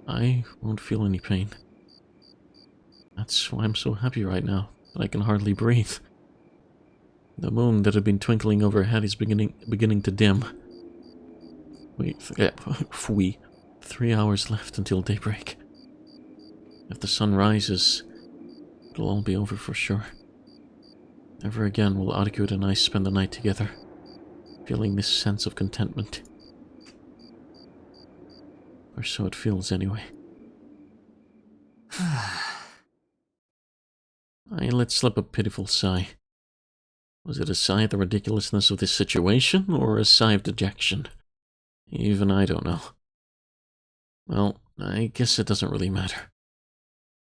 I won't feel any pain. That's why I'm so happy right now, that I can hardly breathe. The moon that had been twinkling overhead is beginning to dim. 3 hours left until daybreak. If the sun rises, it'll all be over for sure. Never again will Arcueid and I spend the night together, feeling this sense of contentment. Or so it feels anyway. I let slip a pitiful sigh. Was it a sigh at the ridiculousness of this situation, or a sigh of dejection? Even I don't know. Well, I guess it doesn't really matter.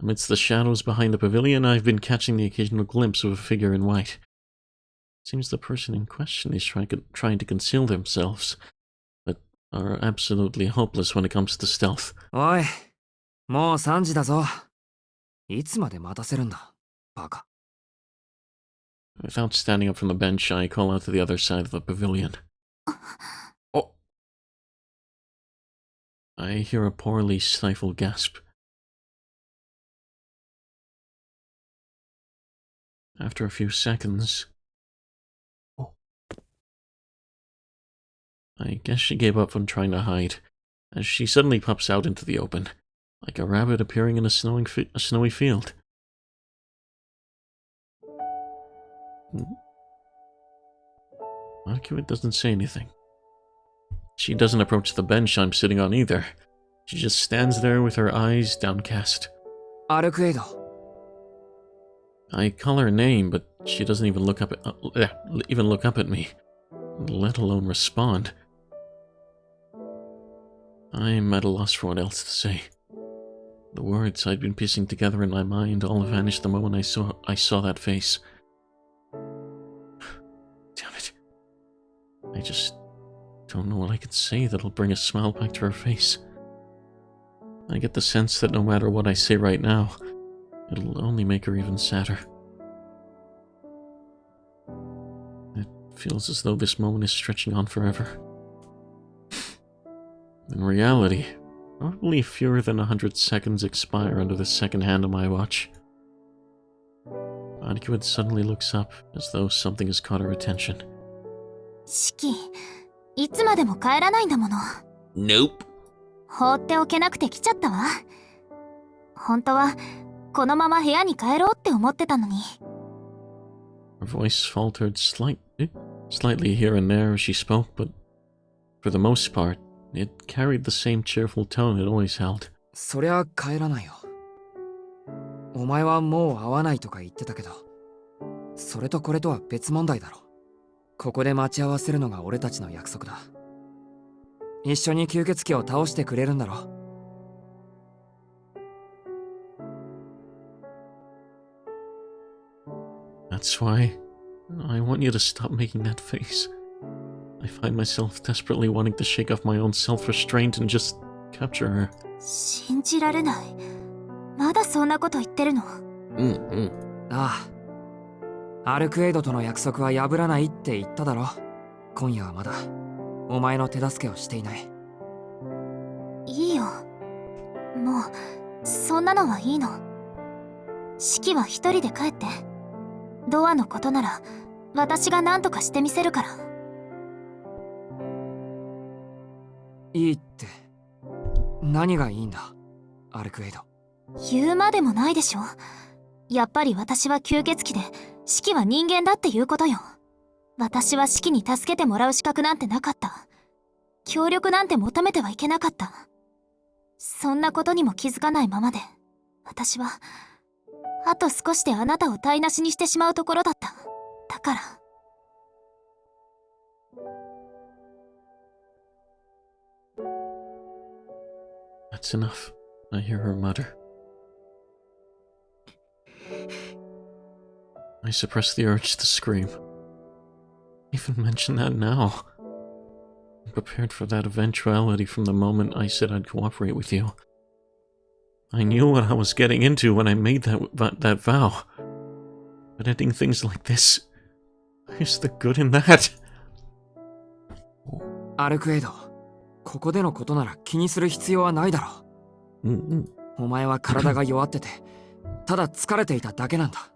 Amidst the shadows behind the pavilion, I've been catching the occasional glimpse of a figure in white. It seems the person in question is trying to conceal themselves, but are absolutely hopeless when it comes to stealth. おい、もう3時だぞ。いつまで待たせるんだ、バカ。 Without standing up from the bench, I call out to the other side of the pavilion. Oh! I hear a poorly stifled gasp. After a few seconds... Oh. I guess she gave up on trying to hide, as she suddenly pops out into the open, like a rabbit appearing in a snowy field. Arcueid doesn't say anything. She doesn't approach the bench I'm sitting on either. She just stands there with her eyes downcast. Arcueid. I call her name, but she doesn't even look up at me, let alone respond. I'm at a loss for what else to say. The words I'd been piecing together in my mind all vanished the moment I saw that face. Damn it. I just don't know what I could say that'll bring a smile back to her face. I get the sense that no matter what I say right now, it'll only make her even sadder. It feels as though this moment is stretching on forever. In reality, probably fewer than 100 seconds expire under the second hand of my watch. Arcueid suddenly looks up, as though something has caught her attention. Shiki, いつまでも帰らないんだもの。Nope. 放っておけなくて来ちゃったわ。本当はこのまま部屋に帰ろうって思ってたのに。Her voice faltered slightly here and there as she spoke, but for the most part, it carried the same cheerful tone it always held. そりゃ帰らないよ。お前はもう会わないとか言ってたけど、それとこれとは別問題だろ。ここで待ち合わせるのが俺たちの約束だ。一緒に吸血鬼を倒してくれるんだろ。That's why I want you to stop making that face. I find myself desperately wanting to shake off my own self-restraint and just capture her. 信じられない。まだそんなこと言ってるの？ああ。アルクエイドとの約束は破らないって言っただろ。今夜はまだお前の手助けをしていない。いいよ。もうそんなのはいいの。シキは一人で帰って。ドアのことなら私が何とかしてみせるから。いいって。何がいいんだ、アルクエイド。言うまでもないでしょ。やっぱり私は吸血鬼で、シキは人間だっていうことよ。私はシキに助けてもらう資格なんてなかった。協力なんて求めてはいけなかった。そんなことにも気づかないままで、私はあと少しであなたを台無しにしてしまうところだった。だから。That's enough. I hear her mutter. I suppress the urge to scream. Even mention that now. I'm prepared for that eventuality from the moment I said I'd cooperate with you. I knew what I was getting into when I made that vow. But ending things like this, where's the good in that? アルクエイド、ここでのことなら気にする必要はないだろう。お前は体が弱ってて、ただ疲れていただけなんだ。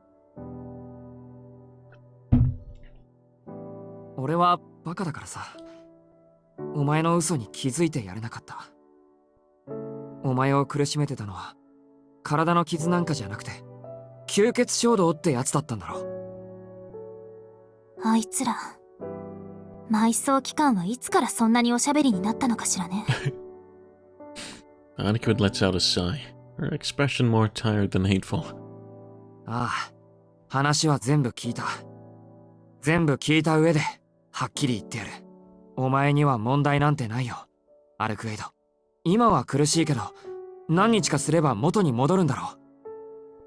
俺はバカだからさ、お前の嘘に気づいてやれなかった。お前を苦しめてたのは体の傷なんかじゃなくて吸血衝動ってやつだったんだろ。あいつら埋葬期間はいつからそんなにおしゃべりになったのかしらね。Arcueid lets out a sigh, her expression more tired than hateful. ああ、話は全部聞いた。全部聞いた上ではっきり言ってやる。お前には問題なんてないよ、アルクエイド。今は苦しいけど何日かすれば元に戻るんだろ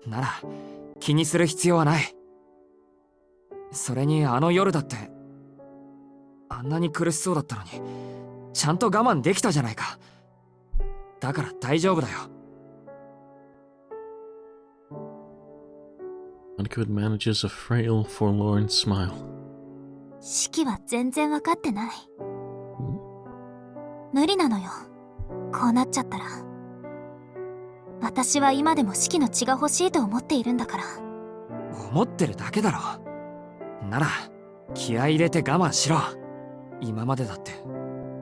う。なら気にする必要はない。それにあの夜だってあんなに苦しそうだったのにちゃんと我慢できたじゃないか。だから大丈夫だよ。Arcueid manages a frail, forlorn smile. シキは全然わかってない。無理なのよ。こうなっちゃったら。私は今でもシキの血が欲しいと思っているんだから。思ってるだけだろ。なら気合い入れて我慢しろ。今までだって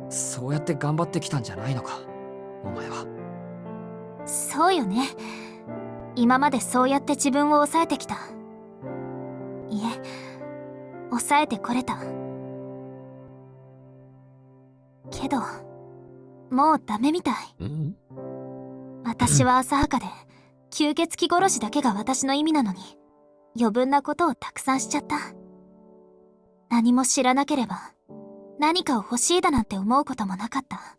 そうやって頑張ってきたんじゃないのか、お前は。そうよね。今までそうやって自分を抑えてきた。いえ、抑えてこれた。けどもうダメみたい。私は浅はかで吸血鬼殺しだけが私の意味なのに余分なことをたくさんしちゃった。何も知らなければ何かを欲しいだなんて思うこともなかった。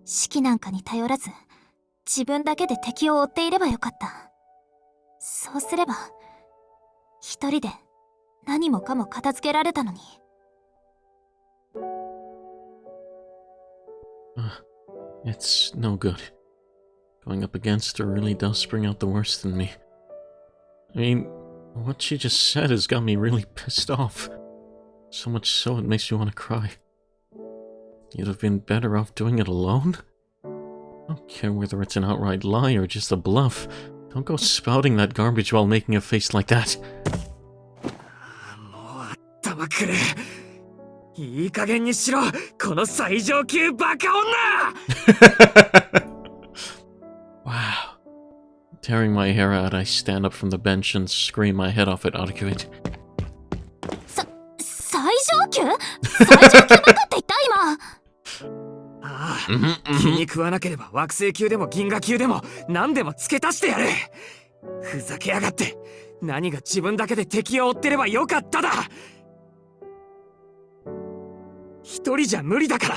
シキなんかに頼らず自分だけで敵を追っていればよかった。そうすれば一人で何もかも片付けられたのに。It's no good. Going up against her really does bring out the worst in me. I mean, what she just said has got me really pissed off. So much so it makes you want to cry. You'd have been better off doing it alone? I don't care whether it's an outright lie or just a bluff. Don't go spouting that garbage while making a face like that. もう頭くれ。いい加減にしろ、この最上級バカ女。Wow. Tearing my hair out, I stand up from the bench and scream my head off at Arcueid. 最上級？最上級バカって言った今。ああ、気に食わなければ惑星級でも銀河級でも何でも付け足してやる。ふざけやがって。何が自分だけで敵を追ってればよかっただ。一人じゃ無理だから、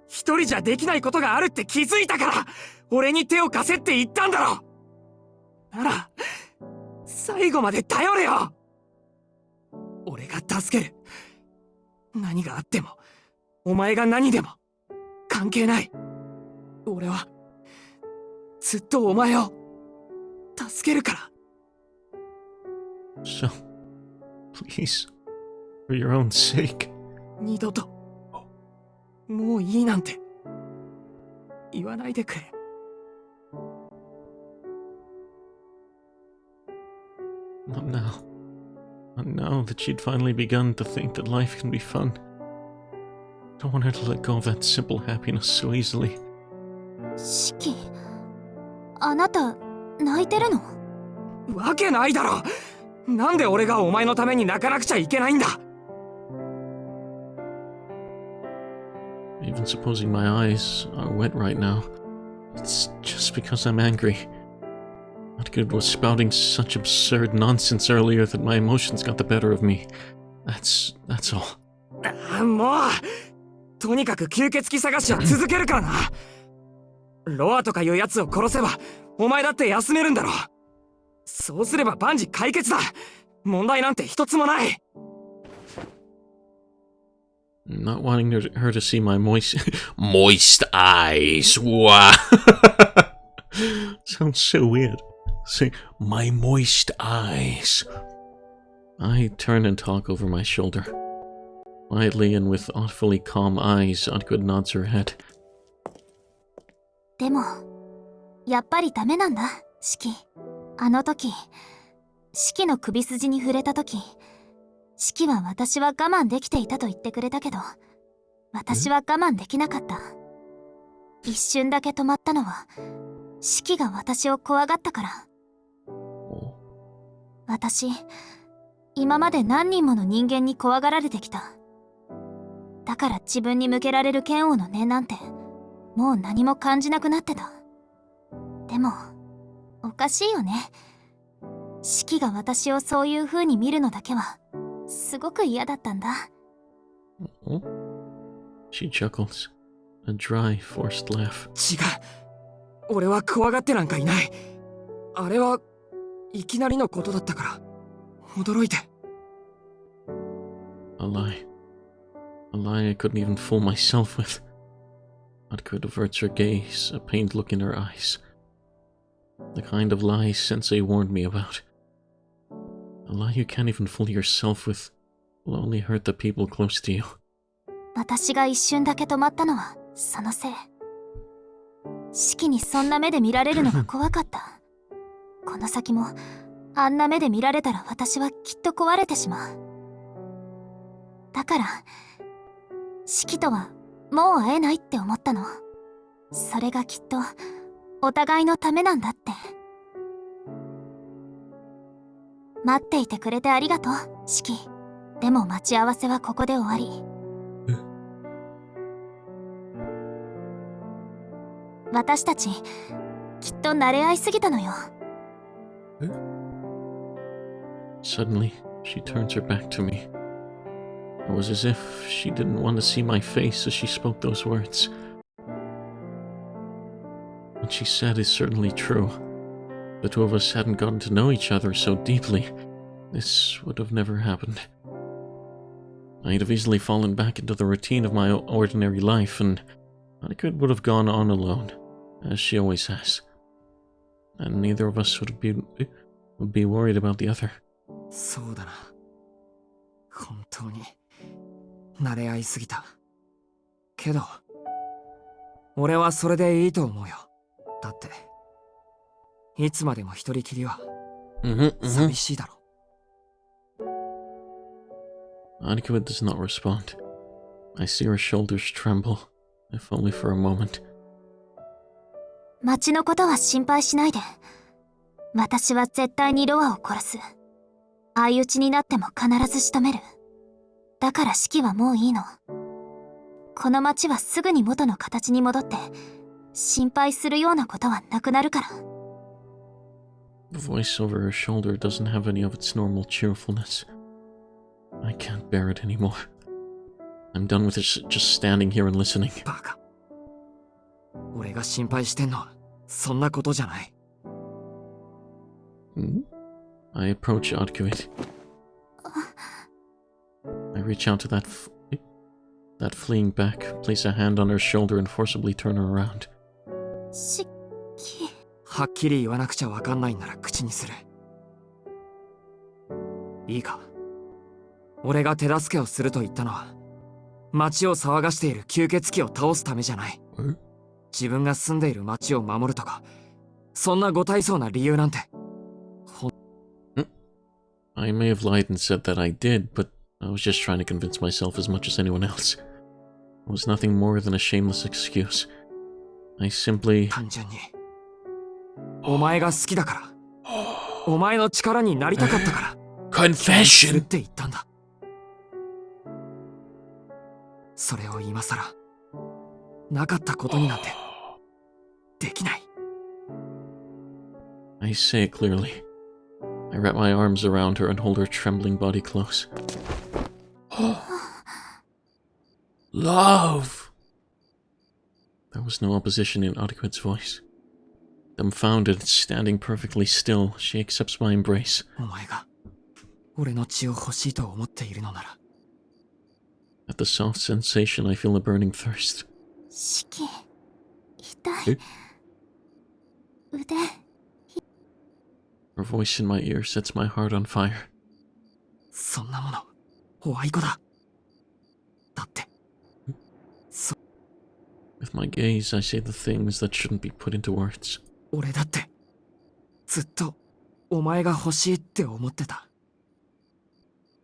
一人じゃできないことがあるって気づいたから、俺に手を貸せって言ったんだろ。なら、最後まで頼れよ。俺が助ける。何があっても、お前が何でも、関係ない。俺は、ずっとお前を、助けるから。So, please, for your own sake. 二度と、もういいなんて、言わないでくれ。Not now. Not now that she'd finally begun to think that life can be fun. Don't want her to let go of that simple happiness so easily. シキ、あなた泣いてるの？わけないだろ。なんで俺がお前のために泣かなくちゃいけないんだ。Even supposing my eyes are wet right now, it's just because I'm angry. Arcueid was spouting such absurd nonsense earlier that my emotions got the better of me. That's all. もう、とにかく吸血鬼探しは続けるからな。ロアとかいうやつを殺せば、お前だって休めるんだろ。そうすれば万事解決だ。問題なんて一つもない。Not wanting her to see my moist eyes. Wow. Sounds so weird. Say, my moist eyes. I turn and talk over my shoulder. Quietly and with awfully calm eyes, Arcueid nods her head. でも、やっぱりダメなんだ、シキ。あの時、シキの首筋に触れた時、シキは私は我慢できていたと言ってくれたけど、私は我慢できなかった。一瞬だけ止まったのは、シキが私を怖がったから。私、今まで何人もの人間に怖がられてきた。だから自分に向けられる剣王の念なんて、もう何も感じなくなってた。でも、おかしいよね。シキが私をそういう風に見るのだけは、すごく嫌だったんだ。Oh? She chuckles. A dry, forced laugh. 違う。俺は怖がってなんかいない。あれはいきなりのことだったから、驚いて。A lie. A lie I couldn't even fool myself with. Arcueid averts her gaze, a pained look in her eyes. The kind of lie Sensei warned me about. A lie you can't even fool yourself with will only hurt the people close to you. 私が一瞬だけ止まったのはそのせい。シキにそんな目で見られるのが怖かった。この先もあんな目で見られたら私はきっと壊れてしまう。だからシキとはもう会えないって思ったの。それがきっとお互いのためなんだって。待っていてくれてありがとう、シキ。でも待ち合わせはここで終わり。私たちきっと慣れ合いすぎたのよ。Suddenly, she turns her back to me. It was as if she didn't want to see my face as she spoke those words. What she said is certainly true. The two of us hadn't gotten to know each other so deeply. This would have never happened. I'd have easily fallen back into the routine of my ordinary life, and Arcueid would have gone on alone, as she always has. And neither of us would be worried about the other. そうだな。本当に慣れ合いすぎた。けど、俺はそれでいいと思うよ。だって、いつまでも一人きりは寂しいだろ。Arcueid does not respond. I see her shoulders tremble, if only for a moment. 町のことは心配しないで。私は絶対にロアを殺す。相打ちになっても必ず仕留める。だからシキはもういいの。この町はすぐに元の形に戻って、心配するようなことはなくなるから。The voice over her shoulder doesn't have any of its normal cheerfulness. I can't bear it anymore. I'm done with this, just standing here and listening. バカ。俺が心配してんのはそんなことじゃない。I approach Arcueid. I reach out to that fleeing back, place a hand on her shoulder and forcibly turn her around. シキ。はっきり言わなくちゃわかんないんなら口にする。いいか。俺が手助けをすると言ったのは、町を騒がしている吸血鬼を倒すためじゃない。自分が住んでいる町を守るとか、そんなご大層な理由なんて。I may have lied and said that I did, but I was just trying to convince myself as much as anyone else. It was nothing more than a shameless excuse. I simply... 単純に、お前が好きだから、お前の力になりたかったから、する Confession! って言ったんだ。それを今さら、なかったことになんて、できない。I say it clearly. I wrap my arms around her and hold her trembling body close. Love! There was no opposition in Arcueid's voice. Dumbfounded, standing perfectly still, she accepts my embrace. お前が、俺の血を欲しいと思っているのなら。At the soft sensation, I feel a burning thirst. シキ。痛い。腕。Her voice in my ear sets my heart on fire. そんなもの、ホワイトだ。だって。With my gaze, I say the things that shouldn't be put into words. 俺だって、ずっと、お前が欲しいって思ってた。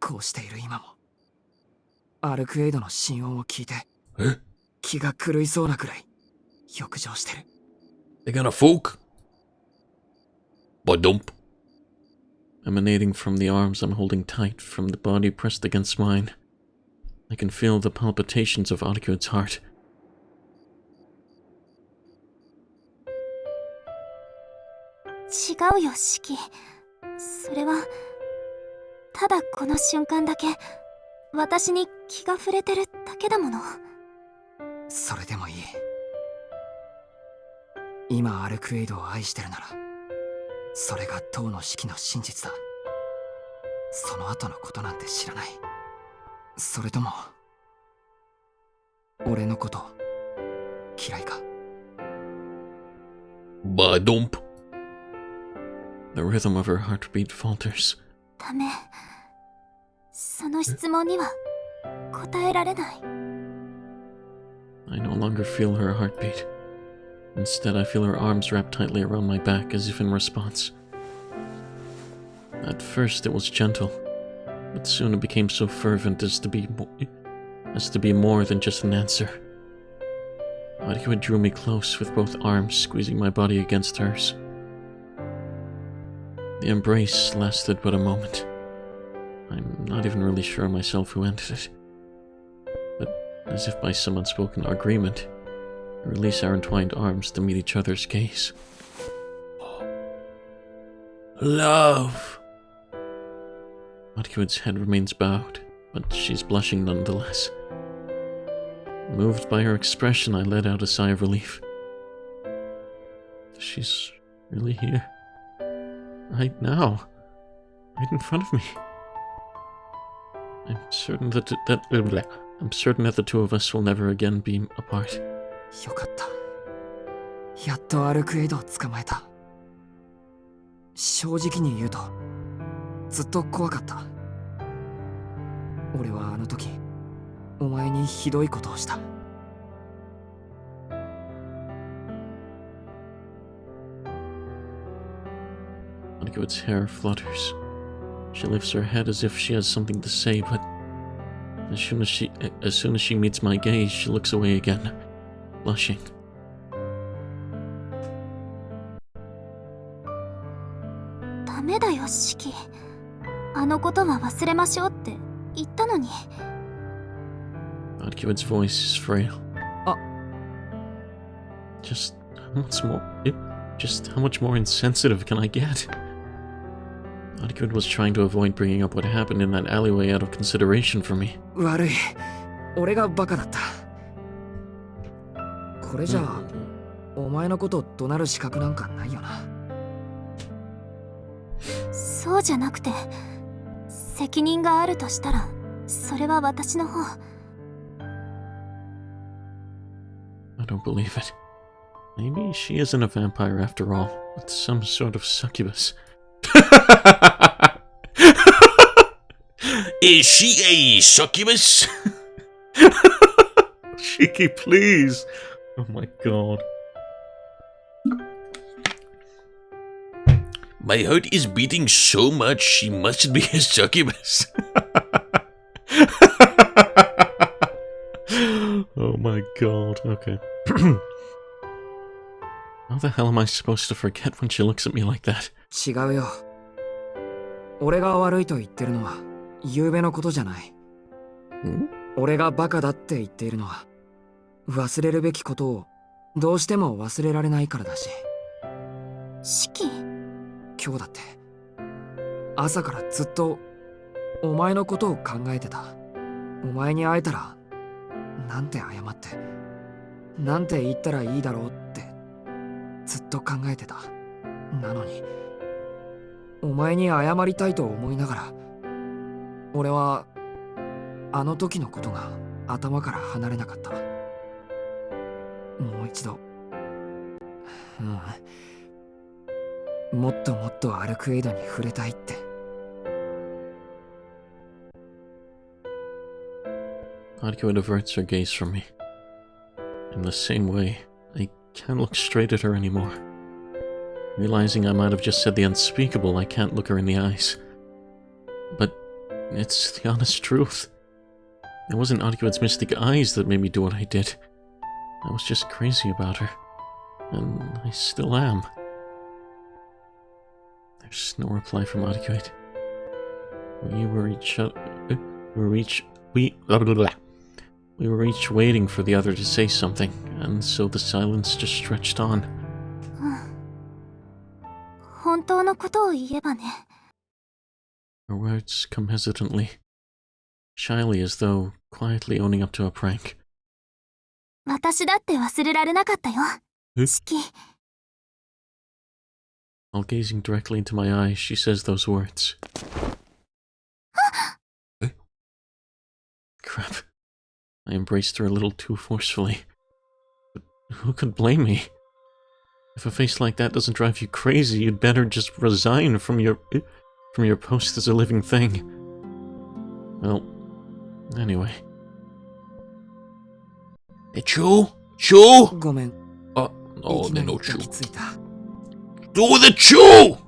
こうしている今も、アルクエイドの心音を聞いて、気が狂いそうなくらい、浴場してる。They're gonna folk? Badump. Emanating from the arms I'm holding tight, from the body pressed against mine, I can feel the palpitations of Arcueid's heart. 違うよ、シキ。それは、ただこの瞬間だけ、私に気が触れてるだけだもの。それでもいい。今アルクエイドを愛してるなら、それが当の式の真実だ。その後のことなんて知らない。それとも、俺のこと嫌いか。Badump. The rhythm of her heartbeat falters. ダメ。その質問には答えられない。I no longer feel her heartbeat. Instead, I feel her arms wrapped tightly around my back as if in response. At first, it was gentle, but soon it became so fervent as to be more than just an answer. Arcueid drew me close with both arms, squeezing my body against hers. The embrace lasted but a moment. I'm not even really sure myself who ended it. But as if by some unspoken agreement, we release our entwined arms to meet each other's gaze. Love! Arcueid's head remains bowed, but she's blushing nonetheless. Moved by her expression, I let out a sigh of relief. She's really here. Right now. Right in front of me. I'm certain that the two of us will never again be apart. よかった。やっとアルクエイドを捕まえた。正直に言うと、ずっと怖かった。俺はあの時、お前にひどいことをした。Arcueid's hair flutters. She lifts her head as if she has something to say, but as soon as she meets my gaze, she looks away again, blushing. ダメだよ、シキ。あのことは忘れましょうって言ったのに。Arcueid's voice is frail. Just how much more insensitive can I get? Arcueid was trying to avoid bringing up what happened in that alleyway out of consideration for me. 悪い。俺がバカだった。これじゃあ、お前のこと怒鳴る資格なんかないよな。そうじゃなくて、責任があるとしたらそれは私の方。 I don't believe it. Maybe she isn't a vampire after all, but some sort of succubus. Is she a succubus? Shiki, please! Oh my god. My heart is beating so much she must be a succubus. Oh my god, okay. How the hell am I supposed to forget when she looks at me like that? 違うよ。俺が悪いと言ってるのは昨べのことじゃない。俺がバカだって言っているのは忘れるべきことをどうしても忘れられないからだし。四季、今日だって朝からずっとお前のことを考えてた。お前に会えたらなんて謝ってなんて言ったらいいだろうってずっと考えてた。なのにお前に謝りたいと思いながら俺はあの時のことが頭から離れなかった。もう一度、もっともっとアルクエイドに触れたいって。Arcueid averts her gaze from me. In the same way, I can't look straight at her anymore. Realizing I might have just said the unspeakable, I can't look her in the eyes. But it's the honest truth. It wasn't Arcueid's mystic eyes that made me do what I did. I was just crazy about her. And I still am. There's no reply from Arcueid. We were each waiting for the other to say something, and so the silence just stretched on. 本当のことを言えばね。 Her words come hesitantly, shyly as though quietly owning up to a prank. 私だって忘れられなかったよ。四季。 While gazing directly into my eyes, she says those words. Crap. I embraced her a little too forcefully. But who could blame me? If a face like that doesn't drive you crazy, you'd better just resign from your post as a living thing. Well, anyway. Hey, Chu? Chu? ごめん。 Oh, いきなり no 抱 Chu. きついた。 Do the Chu!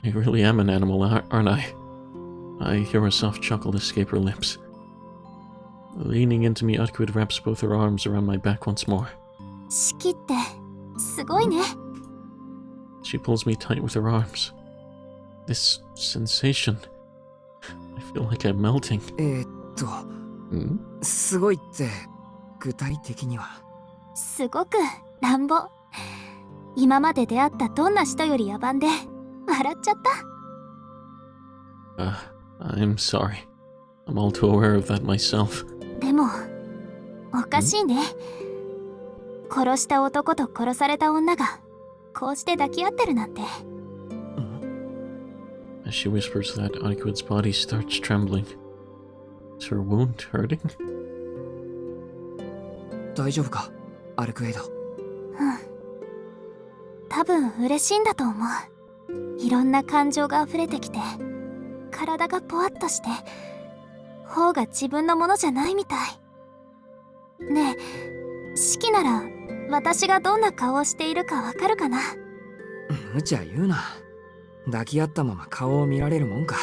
I really am an animal, aren't I? I hear a soft chuckle escape her lips. Leaning into me, Arcueid wraps both her arms around my back once more. 四季ってすごいね。 She pulls me tight with her arms. This sensation. I feel like I'm melting. すごいって具体的には。すごく乱暴。今まで出会ったどんな人より野蛮で笑っちゃった。I'm sorry. I'm all too aware of that myself. でもおかしいね。殺した男と殺された女がこうして抱き合ってるなんて。 As she whispers that, Arcueid's body starts trembling. Is her wound hurting? 大丈夫か、アルクエイド。多分嬉しいんだと思う。いろんな感情が溢れてきて体がポワッとして方が自分のものじゃないみたい。ねえ、四季なら私がどんな顔をしているかわかるかな。無茶言うな。抱き合ったまま顔を見られるもんか。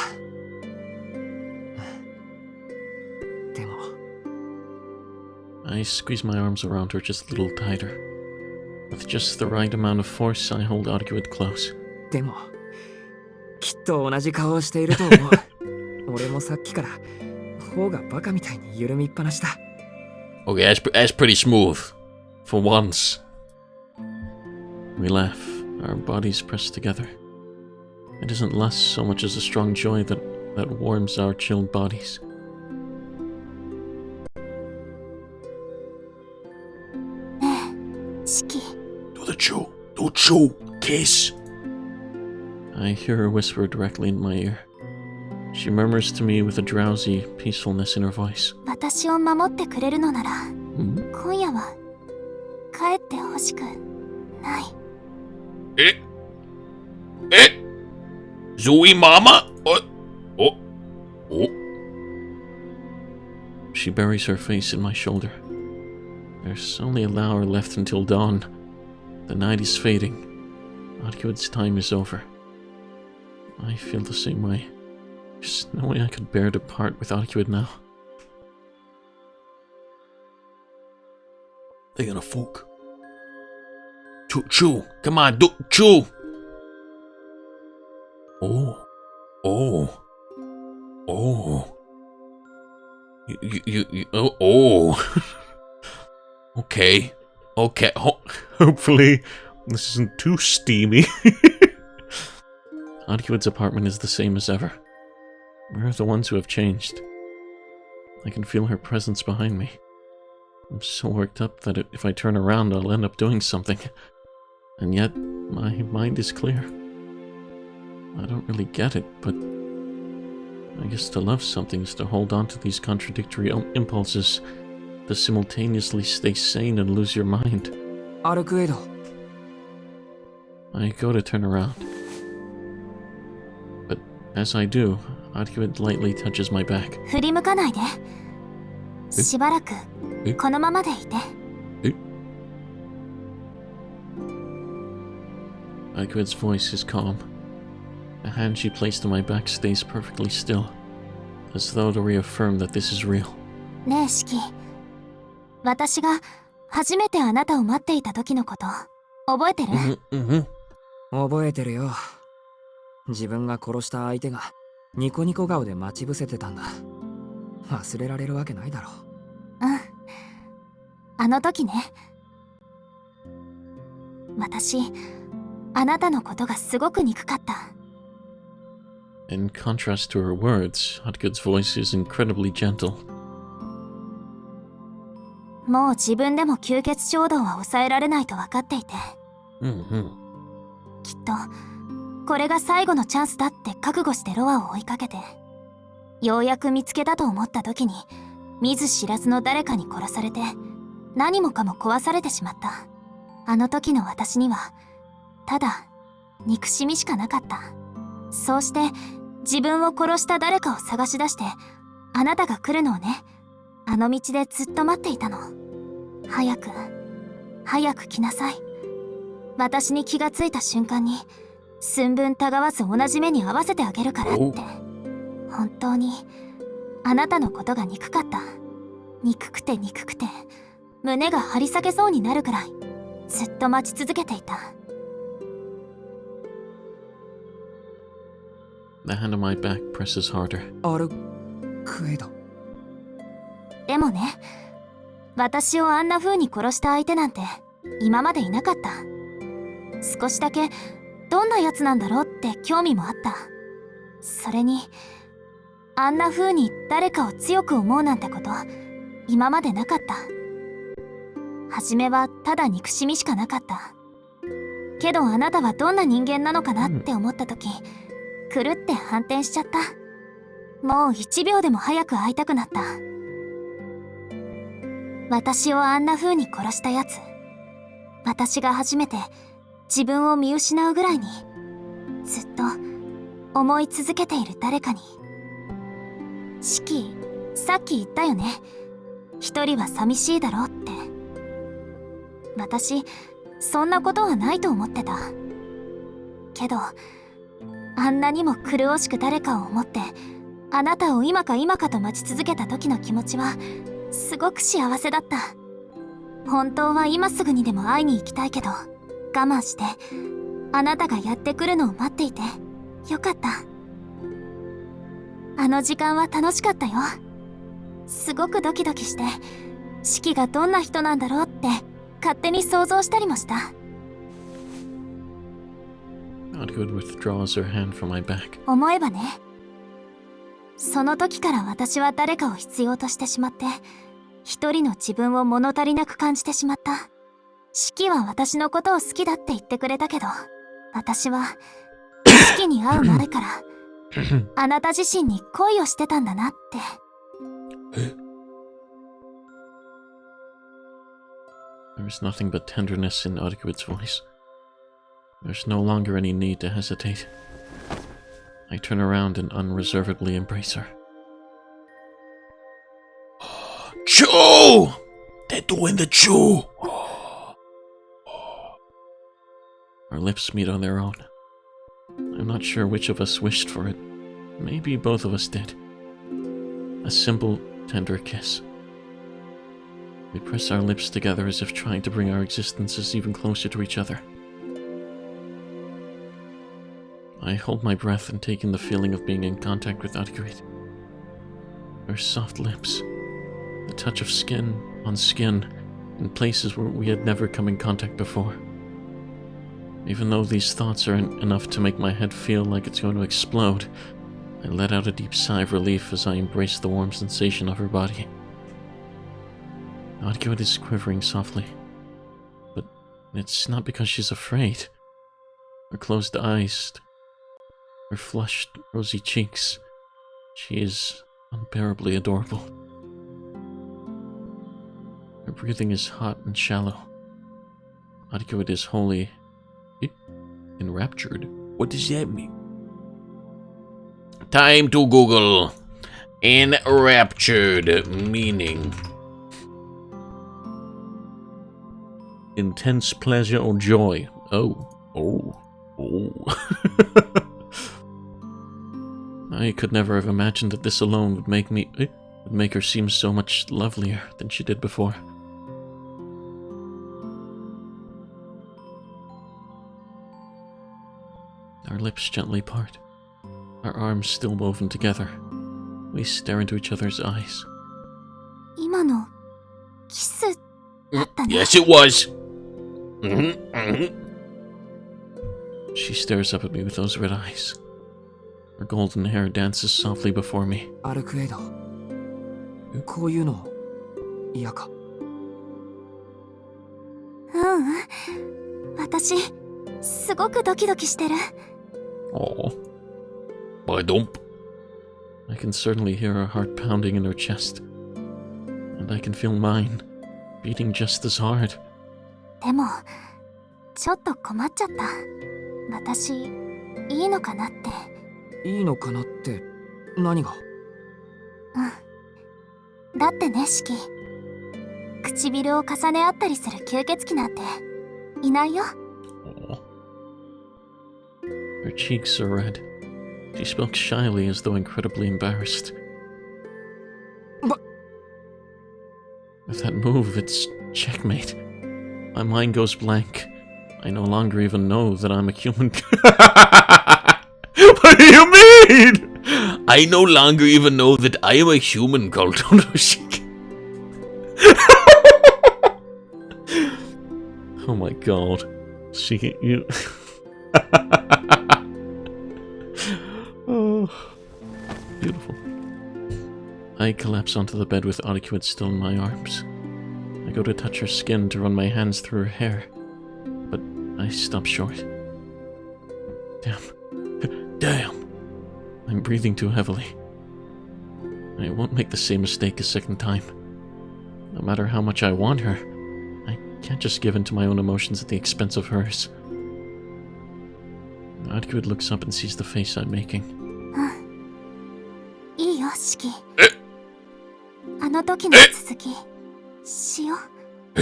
でも I squeeze my arms around her just a little tighter. With just the right amount of force, I hold Arcueid close. でもきっと同じ顔をしていると思う。俺もさっきから方がバカみたいに緩みっぱなしだ。 Okay, that's pretty smooth. For once. We laugh, our bodies press together. It isn't lust so much as a strong joy that warms our chilled bodies. Docho, kiss. I hear her whisper directly in my ear. She murmurs to me with a drowsy peacefulness in her voice. 私を守ってくれるのなら、 Hmm? 今夜は帰ってほしくない。Zoe Mama? She buries her face in my shoulder. There's only an hour left until dawn. The night is fading. Arcueid's time is over. I feel the same way. There's no way I could bear to part with Arcueid now. They're gonna fuck. Chew. Come on, chew. Oh. Okay. Hopefully, this isn't too steamy. Arcueid's apartment is the same as ever. We're the ones who have changed. I can feel her presence behind me. I'm so worked up that if I turn around, I'll end up doing something. And yet, my mind is clear. I don't really get it, but I guess to love something is to hold on to these contradictory impulses, to simultaneously stay sane and lose your mind. アルクエイド。 I go to turn around. But as I do, Arcueid lightly touches my back. 振り向かないで。しばらくこのままでいて。Arcueid's voice is calm. The hand she placed on my back stays perfectly still, as though to reaffirm that this is real. ねえシキ、私が初めてあなたを待っていた時のこと覚えてる？覚えてるよ。自分が殺した相手がニコニコ顔で待ち伏せてたんだ。忘れられるわけないだろう。うん。あの時ね。私、あなたのことがすごく憎かった。In contrast to her words, Arcueid's voice is incredibly gentle. もう自分でも吸血衝動は抑えられないと分かっていて。きっと、これが最後のチャンスだって覚悟してロアを追いかけて、ようやく見つけたと思った時に、見ず知らずの誰かに殺されて、何もかも壊されてしまった。あの時の私には、ただ、憎しみしかなかった。そうして、自分を殺した誰かを探し出して、あなたが来るのをね、あの道でずっと待っていたの。早く来なさい。私に気がついた瞬間に、寸分たがわず同じ目に合わせてあげるからって。本当に、あなたのことが憎かった。憎くて、胸が張り裂けそうになるくらい、ずっと待ち続けていた。The hand on my back presses harder. アルクエイド。でもね、私をあんな風に殺した相手なんて今までいなかった。少しだけどんなやつなんだろうって興味もあった。それに、あんな風に誰かを強く思うなんてこと今までなかった。初めはただ憎しみしかなかった。けどあなたはどんな人間なのかなって思った時、くるって反転しちゃった。もう1秒でも早く会いたくなった。私をあんな風に殺したやつ、私が初めて自分を見失うぐらいにずっと思い続けている誰かに。シキ、さっき言ったよね。一人は寂しいだろうって。私、そんなことはないと思ってた。けど、あんなにも狂しく誰かを思ってあなたを今かと待ち続けた時の気持ちはすごく幸せだった。本当は今すぐにでも会いに行きたいけど、我慢してあなたがやってくるのを待っていてよかった。あの時間は楽しかったよ。すごくドキドキして、シキがどんな人なんだろうって勝手に想像したりもした。Arcueid withdraws her hand from my back. 思えばね、その時から私は誰かを必要としてしまって、一人の自分を物足りなく感じてしまった。四季は私のことを好きだって言ってくれたけど、私は四季に会う前からあなた自身に恋をしてたんだなって。There is nothing but tenderness in Arcueid's voice. There's no longer any need to hesitate. I turn around and unreservedly embrace her. Chew! They're doing the chew! Our lips meet on their own. I'm not sure which of us wished for it. Maybe both of us did. A simple, tender kiss. We press our lips together as if trying to bring our existences even closer to each other. I hold my breath and take in the feeling of being in contact with Arcueid. Her soft lips, the touch of skin on skin in places where we had never come in contact before. Even though these thoughts aren't enough to make my head feel like it's going to explode, I let out a deep sigh of relief as I embrace the warm sensation of her body. Arcueid is quivering softly, but it's not because she's afraid. Her closed eyes, her flushed, rosy cheeks, she is unbearably adorable. Her breathing is hot and shallow. Arcueid is wholly enraptured. What does that mean? Time to Google. Enraptured meaning. Intense pleasure or joy. Oh. I could never have imagined that this alone would make her seem so much lovelier than she did before. Our lips gently part, our arms still woven together. We stare into each other's eyes. 今のキスだったね。 Yes, it was. She stares up at me with those red eyes. Her golden hair dances softly before me. アルクエイド、こういうの嫌か？私すごくドキドキしてる。 Oh. By dump. I can certainly hear her heart pounding in her chest. And I can feel mine, beating just as hard. でもちょっと困っちゃった。私いいのかなって。いいのかなって何が？だってね、シキ、唇を重ね合ったりする吸血鬼なんていないよ。 Her cheeks are red. She spoke shyly as though incredibly embarrassed. With that move, it's checkmate. My mind goes blank. I no longer even know that I'm a human. What do you mean? I no longer even know that I am a human, Shiki. Oh my god. Shiki, you... Oh, beautiful. I collapse onto the bed with Arcueid still in my arms. I go to touch her skin to run my hands through her hair, but I stop short. Damn. I'm breathing too heavily. I won't make the same mistake a second time. No matter how much I want her, I can't just give in to my own emotions at the expense of hers. Arcueid looks up and sees the face I'm making. いいよ、シキ。あの時の続きしよう。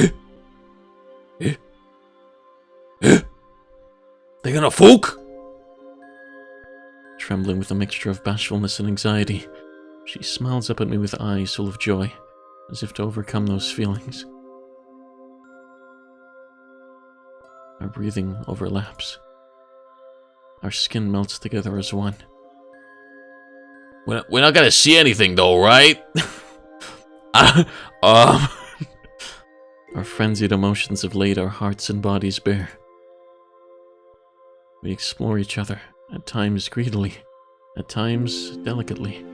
They gonna fuck? Trembling with a mixture of bashfulness and anxiety, she smiles up at me with eyes full of joy, as if to overcome those feelings. Our breathing overlaps. Our skin melts together as one. We're not gonna see anything though, right? Our frenzied emotions have laid our hearts and bodies bare. We explore each other, at times greedily, at times delicately,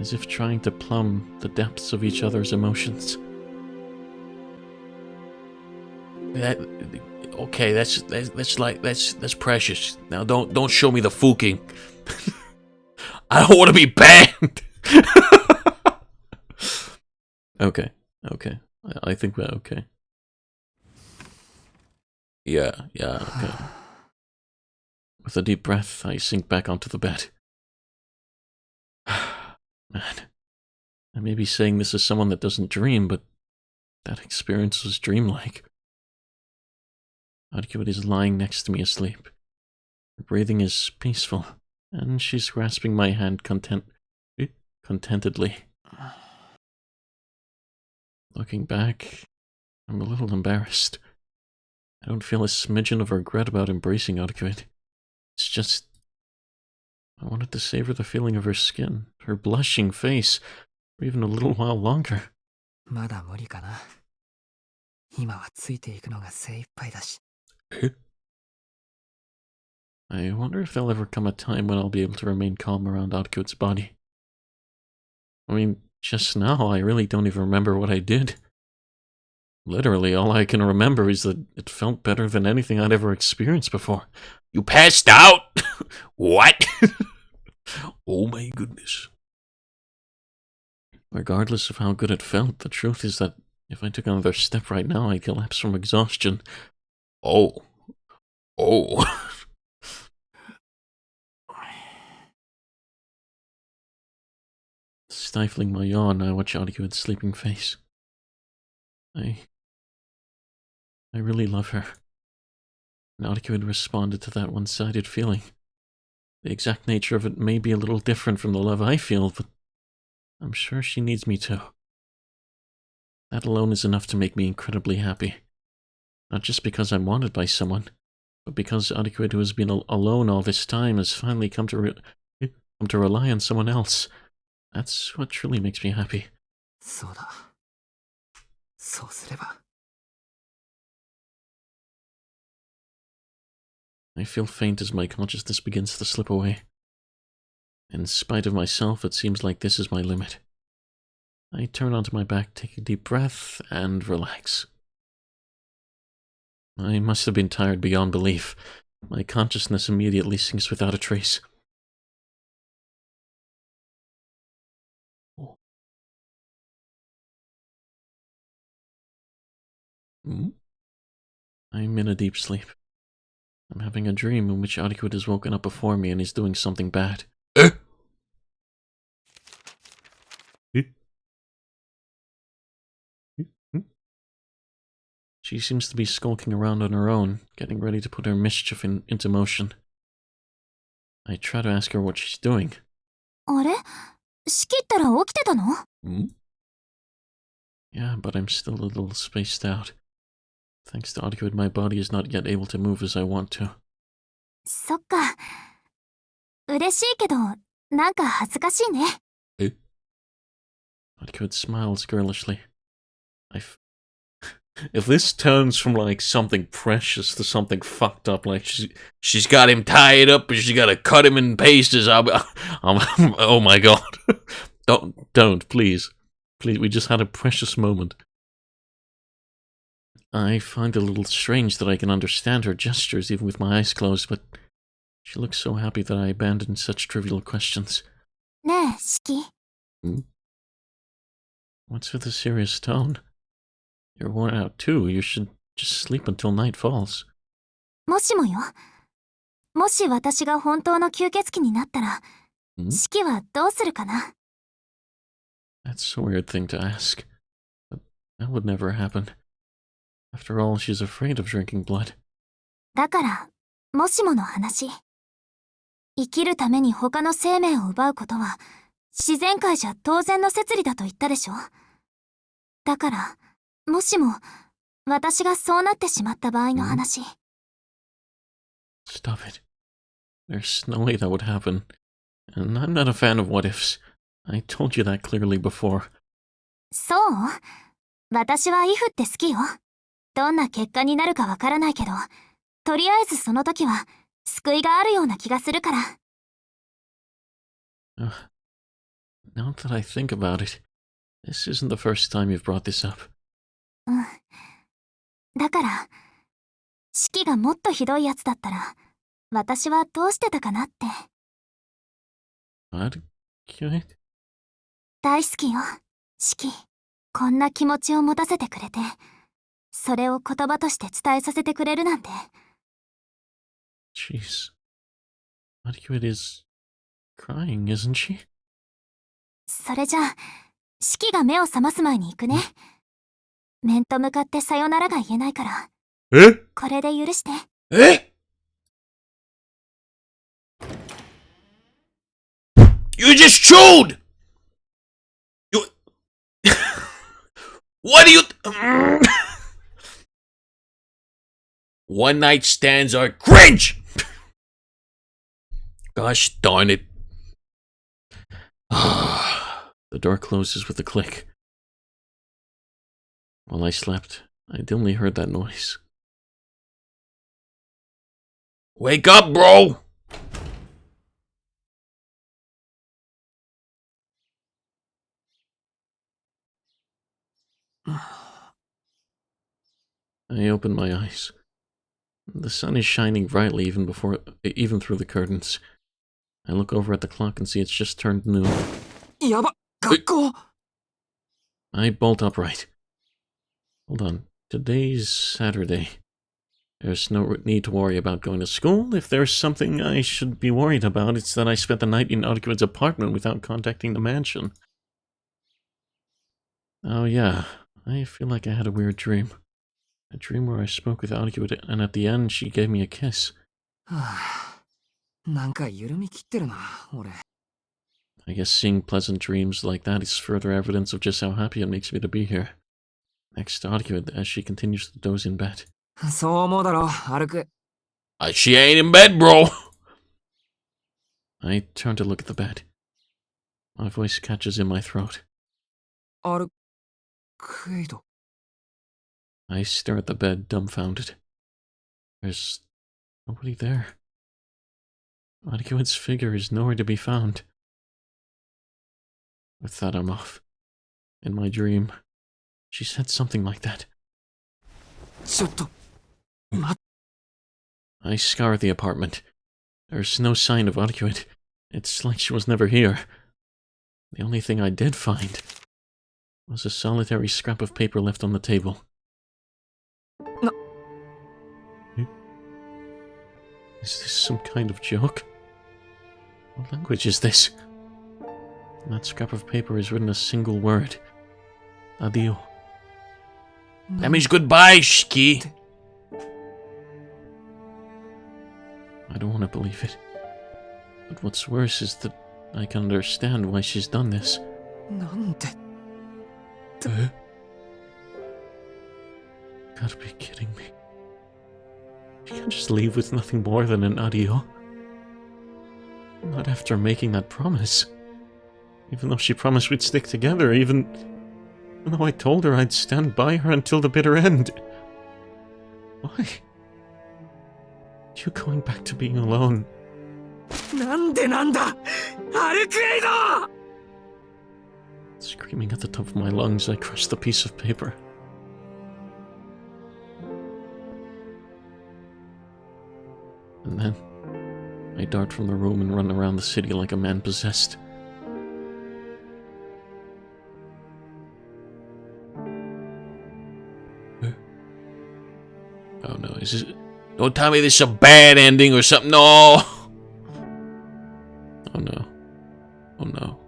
as if trying to plumb the depths of each other's emotions. Okay, that's precious. Now don't show me the fuking. I don't want to be banned. Okay. I think we're okay. Yeah, okay. With a deep breath, I sink back onto the bed. Man, I may be saying this as someone that doesn't dream, but that experience was dreamlike. Arcueid is lying next to me asleep. Her breathing is peaceful, and she's grasping my hand contentedly. Looking back, I'm a little embarrassed. I don't feel a smidgen of regret about embracing Arcueid. It's just... I wanted to savor the feeling of her skin, her blushing face, for even a little while longer. まだ無理かな。今はついていくのが精一杯だし。I wonder if there'll ever come a time when I'll be able to remain calm around Arcueid's body. I mean, just now, I really don't even remember what I did. Literally, all I can remember is that it felt better than anything I'd ever experienced before. You passed out? What? Oh my goodness. Regardless of how good it felt, the truth is that if I took another step right now, I'd collapse from exhaustion. Oh. Stifling my yawn, I watch Arcueid's sleeping face. I really love her. And Arcueid responded to that one-sided feeling. The exact nature of it may be a little different from the love I feel, but I'm sure she needs me too. That alone is enough to make me incredibly happy. Not just because I'm wanted by someone, but because Arcueid, who has been alone all this time, has finally come to rely on someone else. That's what truly makes me happy. そうだ。そうすれば。I feel faint as my consciousness begins to slip away. In spite of myself, it seems like this is my limit. I turn onto my back, take a deep breath, and relax. I must have been tired beyond belief. My consciousness immediately sinks without a trace. I'm in a deep sleep. I'm having a dream in which Arcueid has woken up before me and is doing something bad. She seems to be skulking around on her own, getting ready to put her mischief into motion. I try to ask her what she's doing. あれ？仕切ったら起きてたの？ Yeah, but I'm still a little spaced out. Thanks to Arcueid, my body is not yet able to move as I want to. そっか。嬉しいけど、なんか恥ずかしいね。Arcueid smiles girlishly. If this turns from like something precious to something fucked up, like She's got him tied up and she's got to cut him in pieces. Oh my god. Don't, please. Please, we just had a precious moment. I find it a little strange that I can understand her gestures even with my eyes closed, but she looks so happy that I abandon such trivial questions. ねえ、Shiki。What's with the serious tone? You're worn out too. You should just sleep until night falls. もしもよ。もし私が本当の吸血鬼になったら、Shikiはどうするかな？ That's a weird thing to ask. But that would never happen. After all, she's afraid of drinking blood. だから、もしもの話。生きるために他の生命を奪うことは、自然界じゃ当然の摂理だと言ったでしょ？だから、もしも、私がそうなってしまった場合の話。Stop it. There's no way that would happen. And I'm not a fan of what ifs. I told you that clearly before. そう？私は if って好きよ。どんな結果になるかわからないけど、とりあえずその時は、救いがあるような気がするから。Now that I think about it, this isn't the first time you've brought this up. だから、シキがもっとひどいやつだったら、私はどうしてたかなって。Arcueid? 大好きよ、シキ。こんな気持ちを持たせてくれて、それを言葉として伝えさせてくれるなんて。Jeez. Arcueid is crying, isn't she? それじゃあ、シキが目を覚ます前に行くね。面と向かってさよならが言えないから、えこれで許して。え You just chewed! You... What do you... One night stands are cringe! Gosh darn it. The door closes with a click. While I slept, I dimly heard that noise. Wake up, bro! I open my eyes. The sun is shining brightly even through the curtains. I look over at the clock and see it's just turned noon. やば、学校。 I bolt upright. Hold on. Today's Saturday. There's no need to worry about going to school. If there's something I should be worried about, it's that I spent the night in Arcueid's apartment without contacting the mansion. Oh yeah, I feel like I had a weird dream. A dream where I spoke with Arcueid, and at the end she gave me a kiss. はぁ、なんか緩み切ってるな、俺。I guess seeing pleasant dreams like that is further evidence of just how happy it makes me to be here. Next to Arcueid as she continues to doze in bed. そう思うだろ、歩く。She ain't in bed, bro! I turn to look at the bed. My voice catches in my throat. アルクエイド。 I stare at the bed, dumbfounded. There's nobody there. Arcueid's figure is nowhere to be found. With that, I'm off. In my dream, she said something like that. ちょっと。 I scour the apartment. There's no sign of Arcueid. It's like she was never here. The only thing I did find was a solitary scrap of paper left on the table. No. Is this some kind of joke? What language is this? On that scrap of paper is written a single word. Adio. That means goodbye, Shiki. I don't want to believe it. But what's worse is that I can understand why she's done this. なんで。 Gotta be kidding me. She can't just leave with nothing more than an adio. Not after making that promise. Even though she promised we'd stick together, even though I told her I'd stand by her until the bitter end. Why? You going back to being alone? なんでなんだ、アルクエイド。 Screaming at the top of my lungs, I crushed the piece of paper. And then, I dart from the room and run around the city like a man possessed. Oh no, is it... Don't tell me this is a bad ending or something. No! Oh no. Oh no.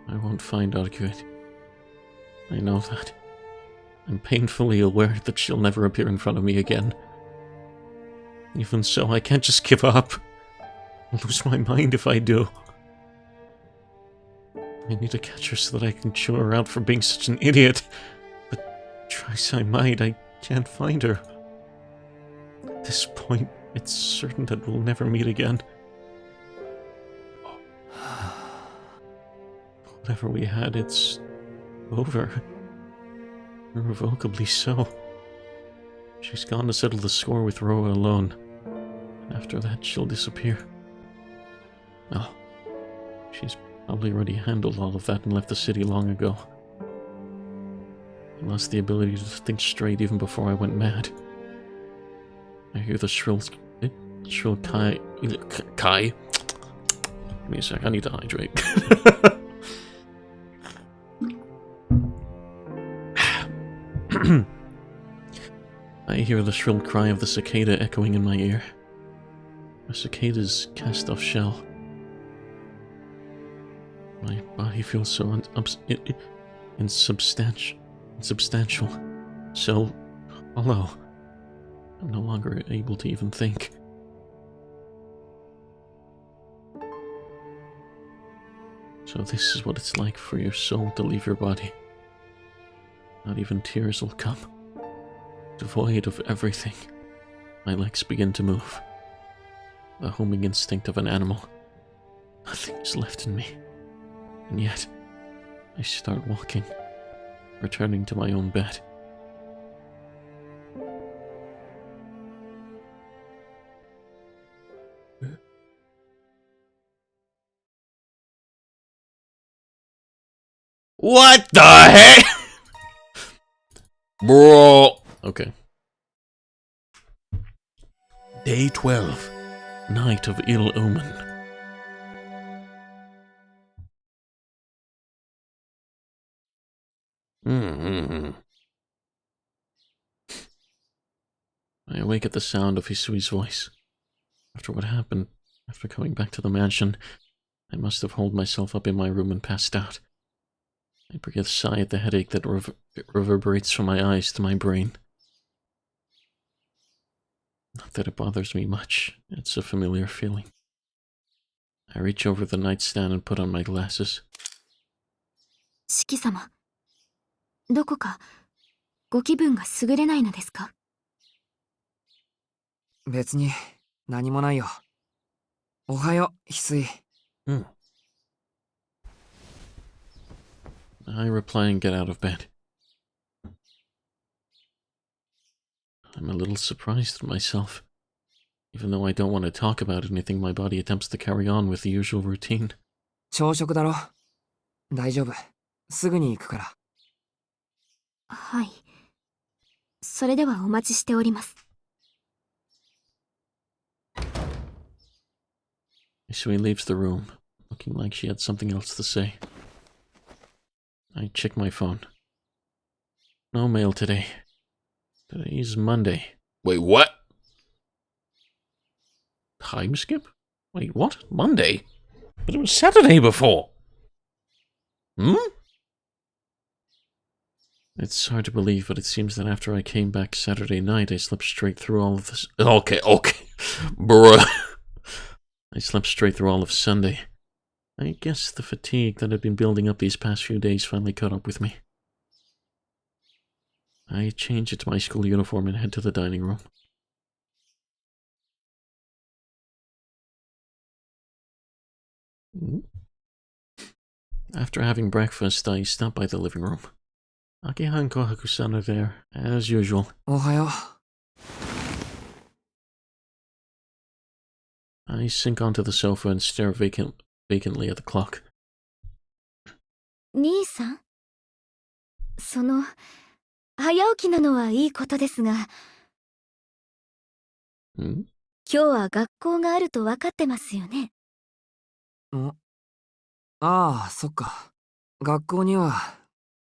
I won't find Arcueid. I know that. I'm painfully aware that she'll never appear in front of me again. Even so, I can't just give up. I'll lose my mind if I do. I need to catch her so that I can chew her out for being such an idiot. But try as I might, I can't find her. At this point, it's certain that we'll never meet again. Whatever we had, it's over. Irrevocably so. She's gone to settle the score with Roa alone. And after that, she'll disappear. Oh, she's probably already handled all of that and left the city long ago. I lost the ability to think straight even before I went mad. I hear the shrill Kai. Give me a sec, I need to hydrate. I hear the shrill cry of the cicada echoing in my ear. A cicada's cast-off shell. My body feels so insubstantial, so hollow. I'm no longer able to even think. So this is what it's like for your soul to leave your body. Not even tears will come. Devoid of everything, my legs begin to move. The homing instinct of an animal. Nothing is left in me. And yet, I start walking, returning to my own bed. What the heck? Bro. Okay. Day 12. Night of Ill Omen. I awake at the sound of Hisui's voice. After what happened, after coming back to the mansion, I must have holed myself up in my room and passed out. I breathe a sigh at the headache that reverberates from my eyes to my brain. Not that it bothers me much, it's a familiar feeling. I reach over the nightstand and put on my glasses. 四季様、どこかご気分が優れないのですか？別に何もないよ。おはよう、翡翠。I reply and get out of bed. I'm a little surprised at myself. Even though I don't want to talk about anything, my body attempts to carry on with the usual routine. 朝食だろ。大丈夫。すぐに行くから。はい。それではお待ちしております。Isui leaves the room, looking like she had something else to say. I check my phone. No mail today. Today's Monday. Wait, what? Time skip? Wait, what? Monday? But it was Saturday before! It's hard to believe, but it seems that after I came back Saturday night, I slept straight through all of this. Okay. Bruh. I slept straight through all of Sunday. I guess the fatigue that had been building up these past few days finally caught up with me. I change into my school uniform and head to the dining room. After having breakfast, I stop by the living room. Aki-han and Kohaku-san are there, as usual. おはよう。I sink onto the sofa and stare vacantly at the clock. 兄さん、早起きなのはいいことですが、今日は学校があると分かってますよね。ああ、そっか。学校には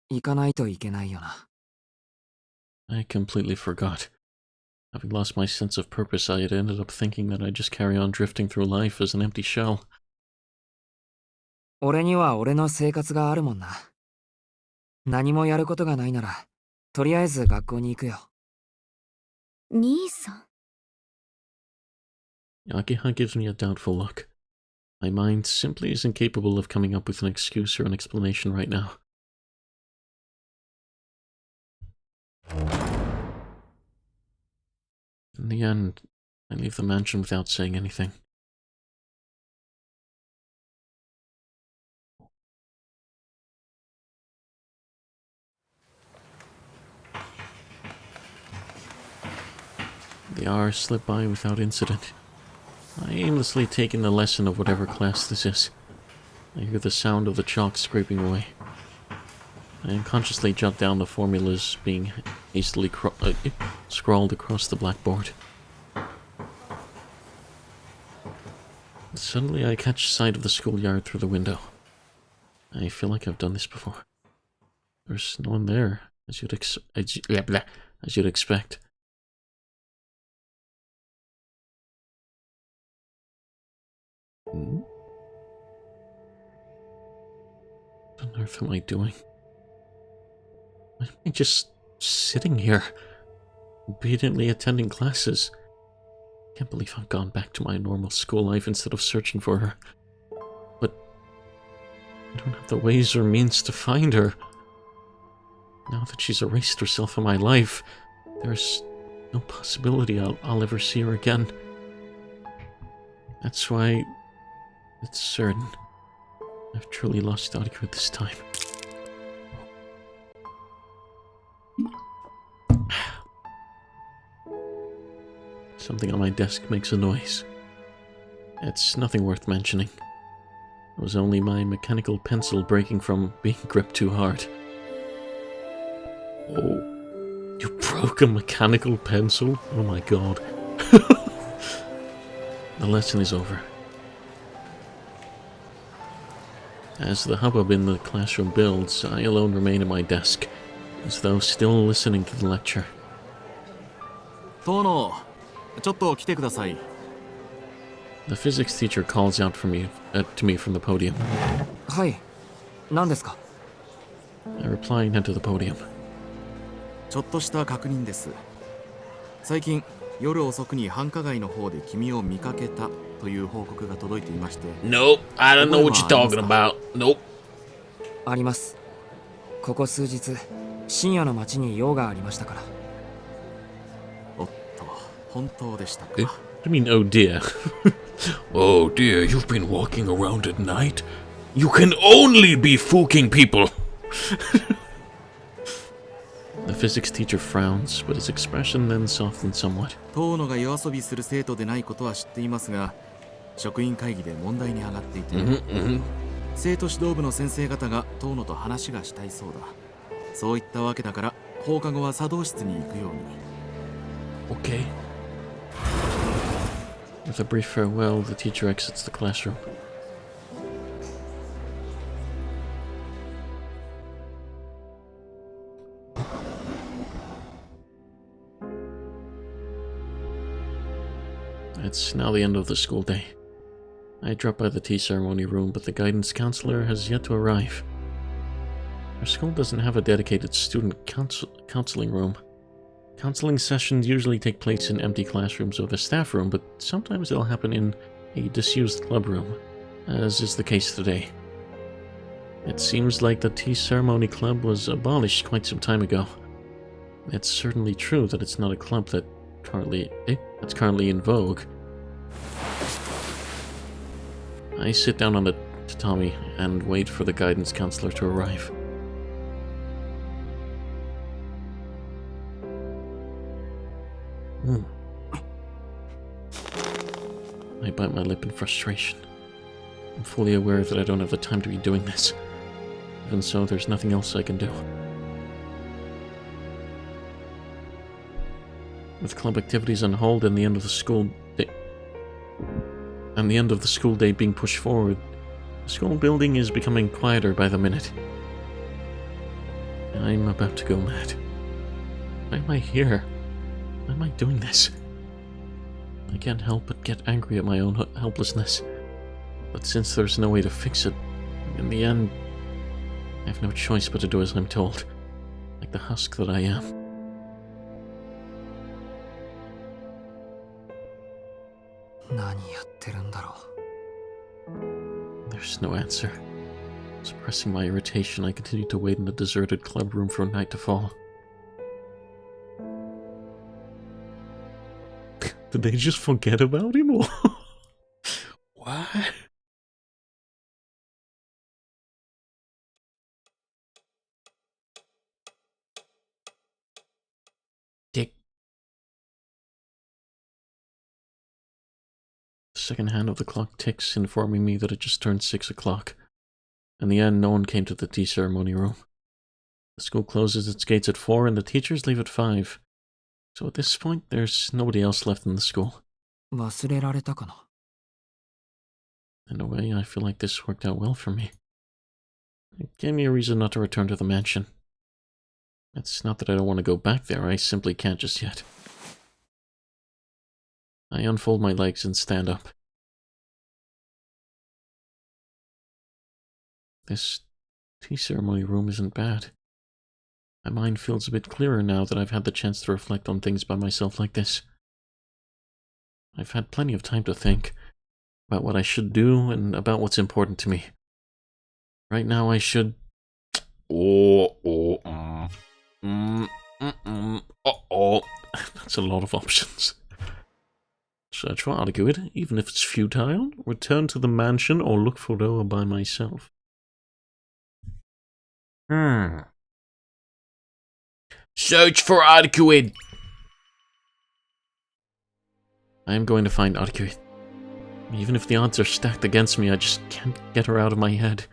行かないといけないよな。I completely forgot. Having lost my sense of purpose, I had ended up thinking that I'd just carry on drifting through life as an empty shell. 俺には俺の生活があるもんな。何もやることがないなら、とりあえず学校に行くよ。兄さん。Akiha gives me a doubtful look. My mind simply isn't capable of coming up with an excuse or an explanation right now. In the end, I leave the mansion without saying anything. The hours slip by without incident. I aimlessly take in the lesson of whatever class this is. I hear the sound of the chalk scraping away. I unconsciously jot down the formulas being hastily scrawled across the blackboard. Suddenly I catch sight of the schoolyard through the window. I feel like I've done this before. There's no one there, as you'd expect. What on earth am I doing? Why am I just sitting here, obediently attending classes? I can't believe I've gone back to my normal school life instead of searching for her. But I don't have the ways or means to find her. Now that she's erased herself from my life, there's no possibility I'll ever see her again. That's why it's certain I've truly lost Arcueid this time. Something on my desk makes a noise. It's nothing worth mentioning. It was only my mechanical pencil breaking from being gripped too hard. Oh, you broke a mechanical pencil? Oh my god. The lesson is over. As the hubbub in the classroom builds, I alone remain at my desk, as though still listening to the lecture. Tono, ちょっと来てください. The physics teacher calls out to me from the podium. はい、何ですか? I reply and enter the podium. ちょっとした確認です。最近夜遅くに繁華街の方で君を見かけたという報告が届いていまして。 Nope, I don't know what you're talking about. Nope. あります。ここ数日、深夜の街に用がありましたから。おっと、本当でしたか。What do you mean, oh dear? Oh dear, you've been walking around at night? You can only be fooking people! The physics teacher frowns, but his expression then softens somewhat. 遠野が夜遊びする生徒でないことは知っていますが、職員会議で問題に上がっていて、生徒指導部の先生方が遠野と話がしたいそうだ。そういったわけだから、放課後は茶道室に行くように。Okay. With a brief farewell, the teacher exits the classroom. It's now the end of the school day. I drop by the tea ceremony room, but the guidance counselor has yet to arrive. Our school doesn't have a dedicated student counseling room. Counseling sessions usually take place in empty classrooms or the staff room, but sometimes they'll happen in a disused club room, as is the case today. It seems like the tea ceremony club was abolished quite some time ago. It's certainly true that it's not a club that's currently in vogue. I sit down on the tatami and wait for the guidance counselor to arrive. I bite my lip in frustration. I'm fully aware that I don't have the time to be doing this. Even so, there's nothing else I can do. With club activities on hold and the end of the school day being pushed forward, the school building is becoming quieter by the minute. I'm about to go mad. Why am I here? Why am I doing this? I can't help but get angry at my own helplessness. But since there's no way to fix it, in the end, I have no choice but to do as I'm told, like the husk that I am. There's no answer. Suppressing my irritation, I continue to wait in the deserted club room for night to fall. Did they just forget about him, or what? Dick. The second hand of the clock ticks, informing me that it just turned 6 o'clock. In the end, no one came to the tea ceremony room. The school closes its gates at 4 and the teachers leave at 5. So at this point, there's nobody else left in the school. 忘れられたかな。 In a way, I feel like this worked out well for me. It gave me a reason not to return to the mansion. It's not that I don't want to go back there, I simply can't just yet. I unfold my legs and stand up. This tea ceremony room isn't bad. My mind feels a bit clearer now that I've had the chance to reflect on things by myself like this. I've had plenty of time to think about what I should do and about what's important to me. Right now I should... That's a lot of options. Search for Arcueid, even if it's futile, return to the mansion, or look for Roa by myself. Search for Arcueid. I am going to find Arcueid. Even if the odds are stacked against me, I just can't get her out of my head.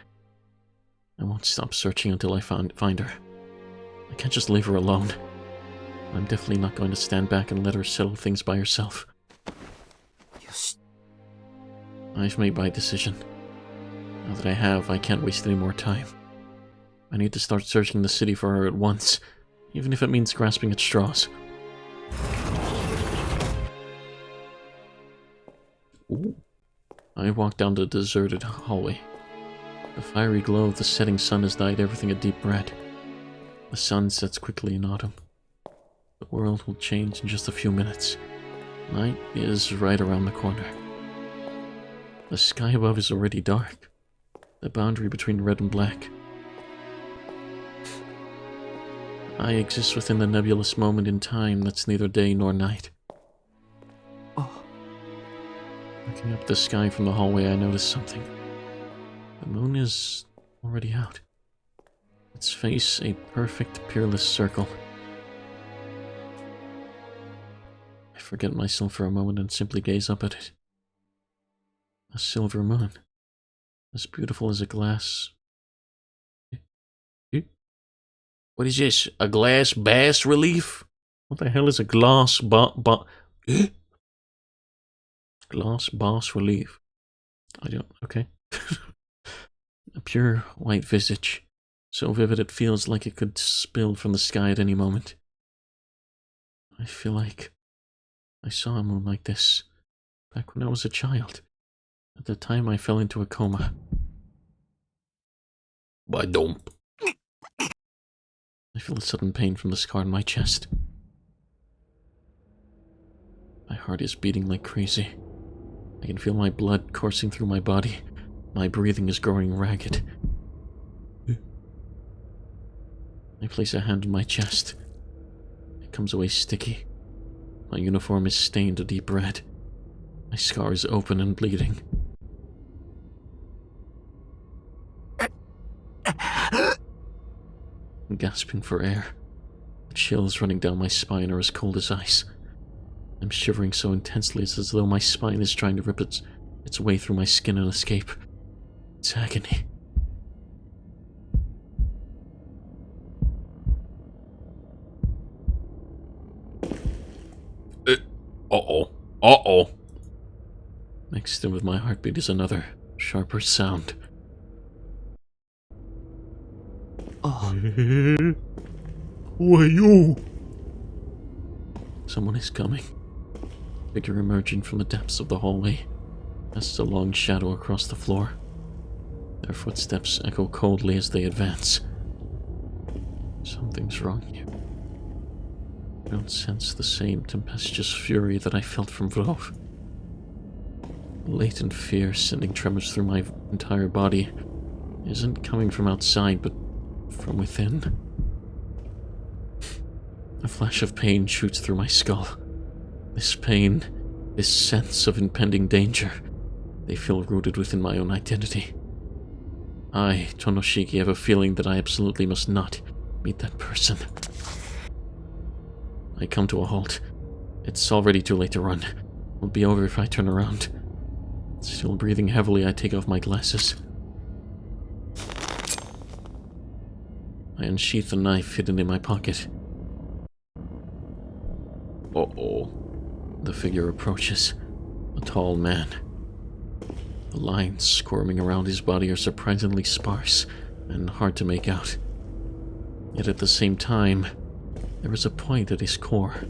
I won't stop searching until I find her. I can't just leave her alone. I'm definitely not going to stand back and let her settle things by herself. I've made my decision. Now that I have, I can't waste any more time. I need to start searching the city for her at once, even if it means grasping at straws. Ooh. I walk down the deserted hallway. The fiery glow of the setting sun has dyed everything a deep red. The sun sets quickly in autumn. The world will change in just a few minutes. Night is right around the corner. The sky above is already dark. The boundary between red and black. I exist within the nebulous moment in time that's neither day nor night. Looking up the sky from the hallway, I notice something. The moon is already out. Its face a perfect, peerless circle. I forget myself for a moment and simply gaze up at it. A silver moon. As beautiful as a glass... What is this? A glass bas relief? What the hell is a glass glass bas relief? I don't... okay. A pure white visage. So vivid it feels like it could spill from the sky at any moment. I feel like I saw a moon like this back when I was a child. At the time I fell into a coma. But don't. I feel a sudden pain from the scar on my chest. My heart is beating like crazy. I can feel my blood coursing through my body. My breathing is growing ragged. I place a hand on my chest. It comes away sticky. My uniform is stained a deep red. My scar is open and bleeding. I'm gasping for air. The chills running down my spine are as cold as ice. I'm shivering so intensely it's as though my spine is trying to rip its way through my skin and escape. It's agony. Uh-oh. Mixed in with my heartbeat is another, sharper sound. Who are you? Someone is coming. Figure emerging from the depths of the hallway. Casts a long shadow across the floor. Their footsteps echo coldly as they advance. Something's wrong here. I don't sense the same tempestuous fury that I felt from Vrov. Latent fear sending tremors through my entire body isn't coming from outside, but from within. A flash of pain shoots through my skull. This pain, this sense of impending danger, they feel rooted within my own identity. I, Tonoshiki, have a feeling that I absolutely must not meet that person. I come to a halt. It's already too late to run. It'll be over if I turn around. Still breathing heavily, I take off my glasses. I I unsheath the knife hidden in my pocket. Uh-oh. The figure approaches. A tall man. The lines squirming around his body are surprisingly sparse and hard to make out. Yet at the same time, there is a point at his core,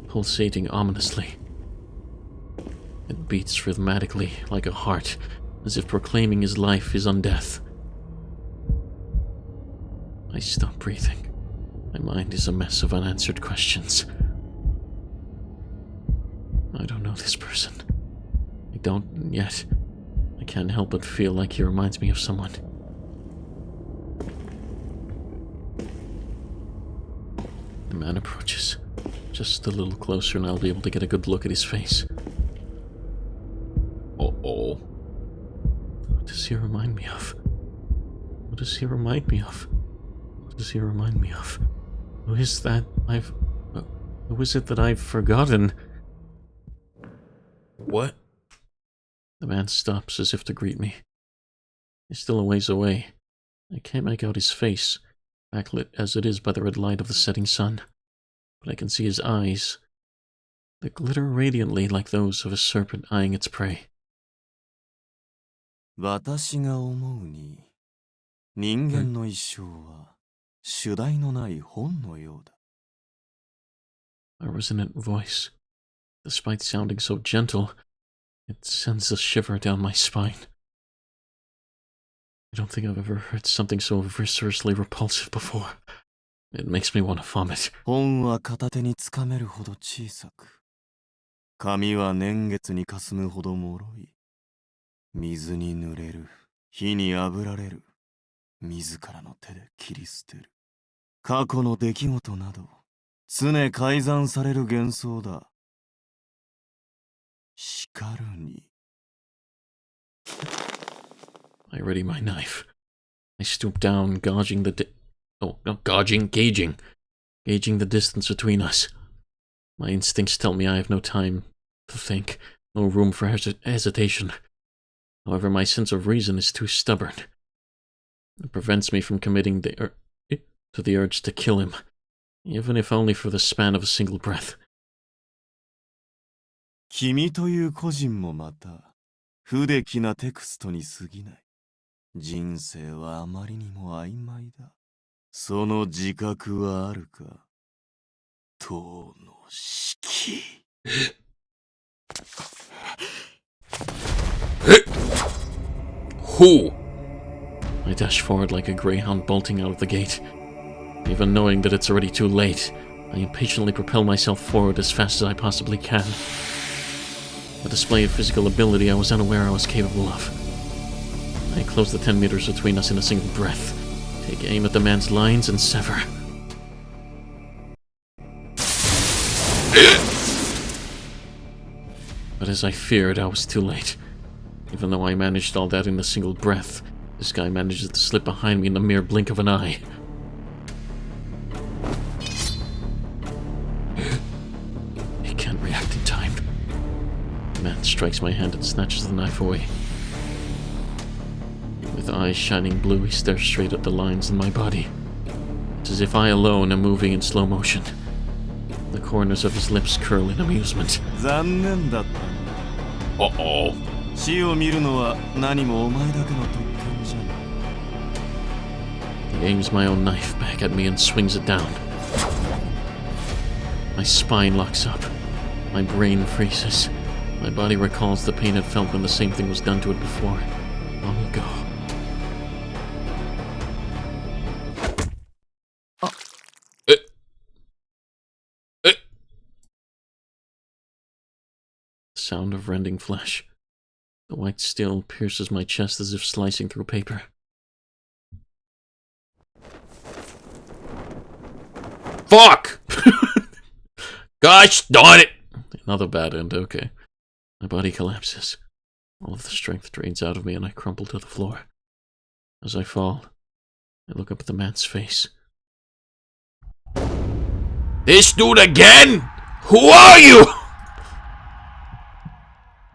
pulsating ominously. It beats rhythmically like a heart, as if proclaiming his life is undeath. I stop breathing. My mind is a mess of unanswered questions. I don't know this person. I don't yet. I can't help but feel like he reminds me of someone. The man approaches. Just a little closer and I'll be able to get a good look at his face. Uh-oh. What does he remind me of? What does he remind me of? What does he remind me of? Who is that who is it that I've forgotten? What? The man stops as if to greet me. He's still a ways away. I can't make out his face, backlit as it is by the red light of the setting sun. But I can see his eyes. They glitter radiantly like those of a serpent eyeing its prey. 私が思うに、人間の一生は主題のない本のようだ。A resonant voice. Despite sounding so gentle, it sends a shiver down my spine. I don't think I've ever heard something so viscerally repulsive before. It makes me want to vomit. 本は片手につかめるほど小さく、紙は年月にかすむほど脆い。水に濡れる、火に炙られる、自らの手で切り捨てる。過去の出来事など、常改ざんされる幻想だ。しかるに。I ready my knife. I stoop down, gauging the distance between us. My instincts tell me I have no time to think, no room for hesitation. However, my sense of reason is too stubborn. It prevents me from committing to the urge to kill him, even if only for the span of a single breath. 君という個人もまた、不出来なテクストに過ぎない。人生はあまりにも曖昧だ。その自覚はあるか？当の式。Who? I dash forward like a greyhound bolting out of the gate. Even knowing that it's already too late, I impatiently propel myself forward as fast as I possibly can. A display of physical ability I was unaware I was capable of. I close the 10 meters between us in a single breath, take aim at the man's lines and sever. But as I feared, I was too late. Even though I managed all that in a single breath, this guy manages to slip behind me in the mere blink of an eye. He can't react in time. The man strikes my hand and snatches the knife away. With eyes shining blue, he stares straight at the lines in my body. It's as if I alone am moving in slow motion. The corners of his lips curl in amusement. 残念だった。Uh-oh. 死を見るのは何もお前だけの特権じゃない。 He aims my own knife back at me and swings it down. My spine locks up. My brain freezes. My body recalls the pain it felt when the same thing was done to it before, long ago. Sound of rending flesh. The white steel pierces my chest as if slicing through paper. Fuck! Gosh darn it! Another bad end, okay. My body collapses. All of the strength drains out of me and I crumple to the floor. As I fall, I look up at the man's face. This dude again? Who are you?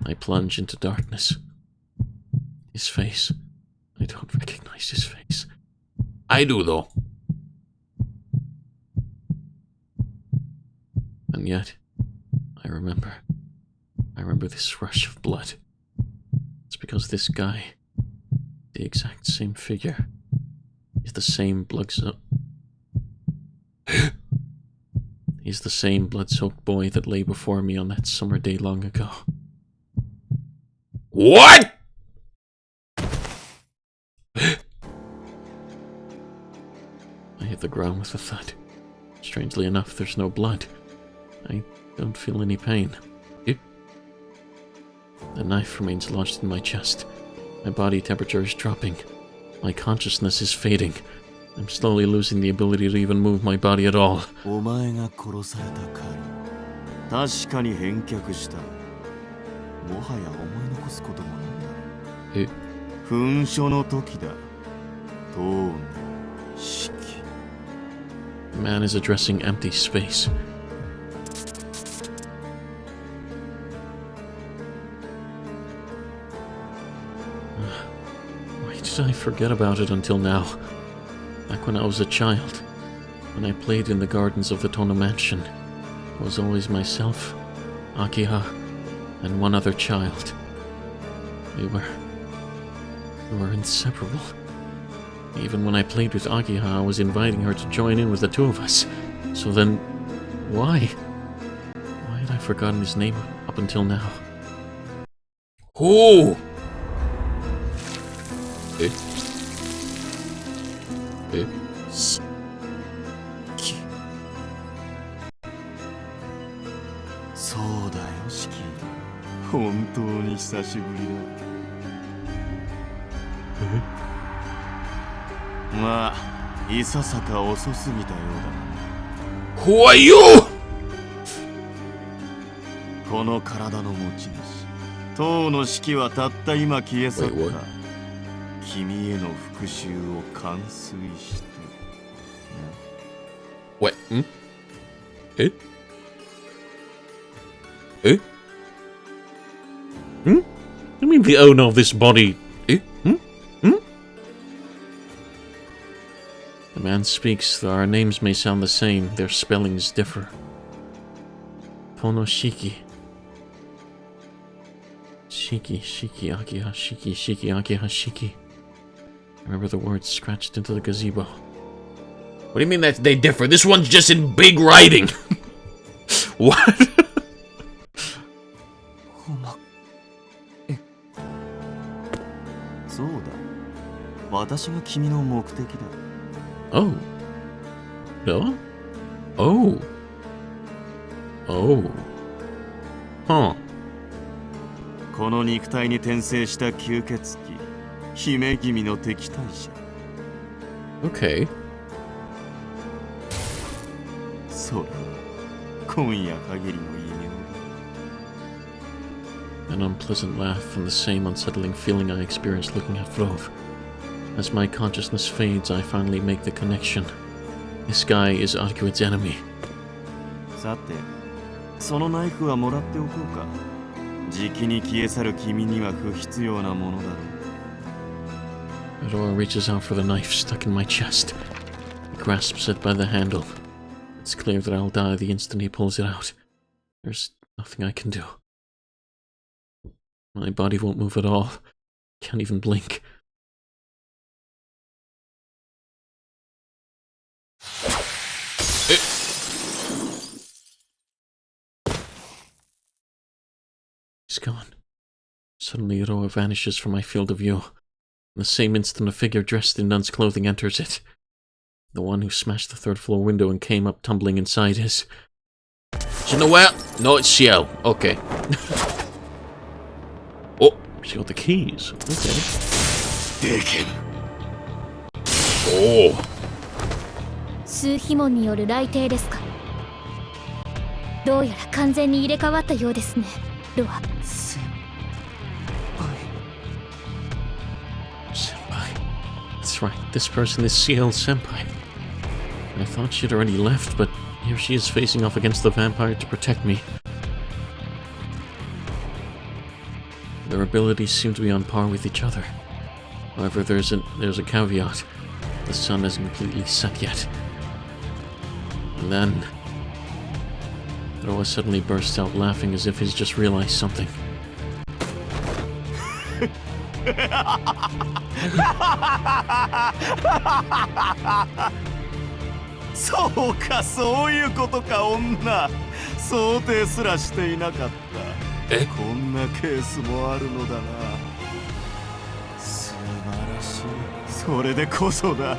I plunge into darkness. His face. I don't recognize his face. I do, though. And yet, I remember this rush of blood. It's because this guy, the exact same figure, is the same He's the same blood-soaked boy that lay before me on that summer day long ago. What? I hit the ground with a thud. Strangely enough, there's no blood. I don't feel any pain. The knife remains lodged in my chest. My body temperature is dropping. My consciousness is fading. I'm slowly losing the ability to even move my body at all. お前が殺された狩り、確かに返却した。もはや思い残すこともないだろう。噴書の時だ。当の式。The man is addressing empty space. Why did I forget about it until now? Back when I was a child, when I played in the gardens of the Tono Mansion, it was always myself, Akiha, and one other child. We were inseparable. Even when I played with Akiha, I was inviting her to join in with the two of us. So then, why? Why had I forgotten his name up until now? Who? Shiki. そうだよ、シキ。本当に久しぶりだ。まあ、いささか遅すぎたようだな。Who are you? この体の持ち主、当の式はたった今消え去った。君への復讐を完遂して。What? You mean the owner of this body? The man speaks, though our names may sound the same, their spellings differ. Tono Shiki. Shiki, Akiha, Shiki, Akiha, Shiki. I remember the words scratched into the gazebo. What do you mean that they differ? This one's just in big writing. What? Oh. No? Oh. Oh. Huh. この肉体に転生した吸血鬼、姫君の敵対者。Okay. それは今夜限りの異名だ。 An unpleasant laugh and the same unsettling feeling I experienced looking at Vrov. As my consciousness fades, I finally make the connection. This guy is Arcueid's enemy. さて、そのナイフはもらっておこうか。じきに消え去る君には不必要なものだろう。 Adora reaches out for the knife stuck in my chest. He grasps it by the handle. It's clear that I'll die the instant he pulls it out. There's nothing I can do. My body won't move at all. Can't even blink. He's gone. Suddenly, Adora vanishes from my field of view. In the same instant, a figure dressed in nun's clothing enters it. The one who smashed the third-floor window and came up tumbling inside is... You know what? No, it's Xiao. Okay. Oh, she got the keys. Okay. Take him. Oh. 数秘門による来帝ですか。どうやら完全に入れ替わったようですね、ロア。Senpai. That's right, this person is CL Senpai. I thought she'd already left, but here she is facing off against the vampire to protect me. Their abilities seem to be on par with each other. However, there's a caveat. The sun hasn't completely set yet. And then Roa suddenly bursts out laughing as if he's just realized something. そうか、そういうことか、女。想定すらしていなかった。こんなケースもあるのだな。素晴らしい。それでこそだ。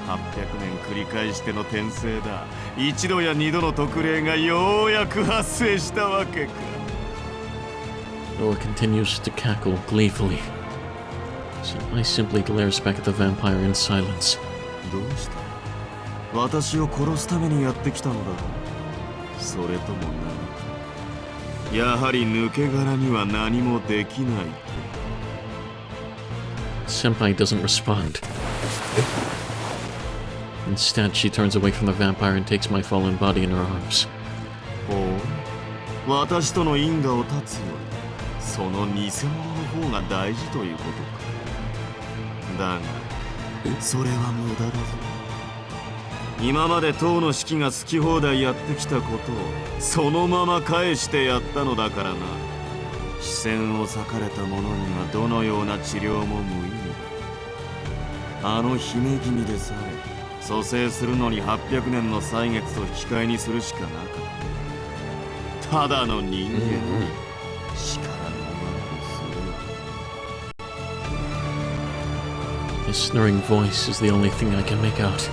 800年繰り返しての転生だ。一度や二度の特例がようやく発生したわけか。Roa continues to cackle gleefully. Senpai simply glares back at the vampire in silence. どうした？私を殺すためにやってきたのだろう。それとも何か。やはり抜け殻には何もできないと。Senpai doesn't respond. Instead, she turns away from the vampire and takes my fallen body in her arms. ほう、私との因果を断つより、その偽物の方が大事ということか。だが、それは無駄だぞ。今まで党の指揮が好き放題やってきたことをそのまま返してやったのだからな。視線を裂かれた者にはどのような治療も無意味だ。あの姫君でさえ蘇生するのに800年の歳月と引き換えにするしかなかった。ただの人間に力の悪 His snoring voice is the only thing I can make out.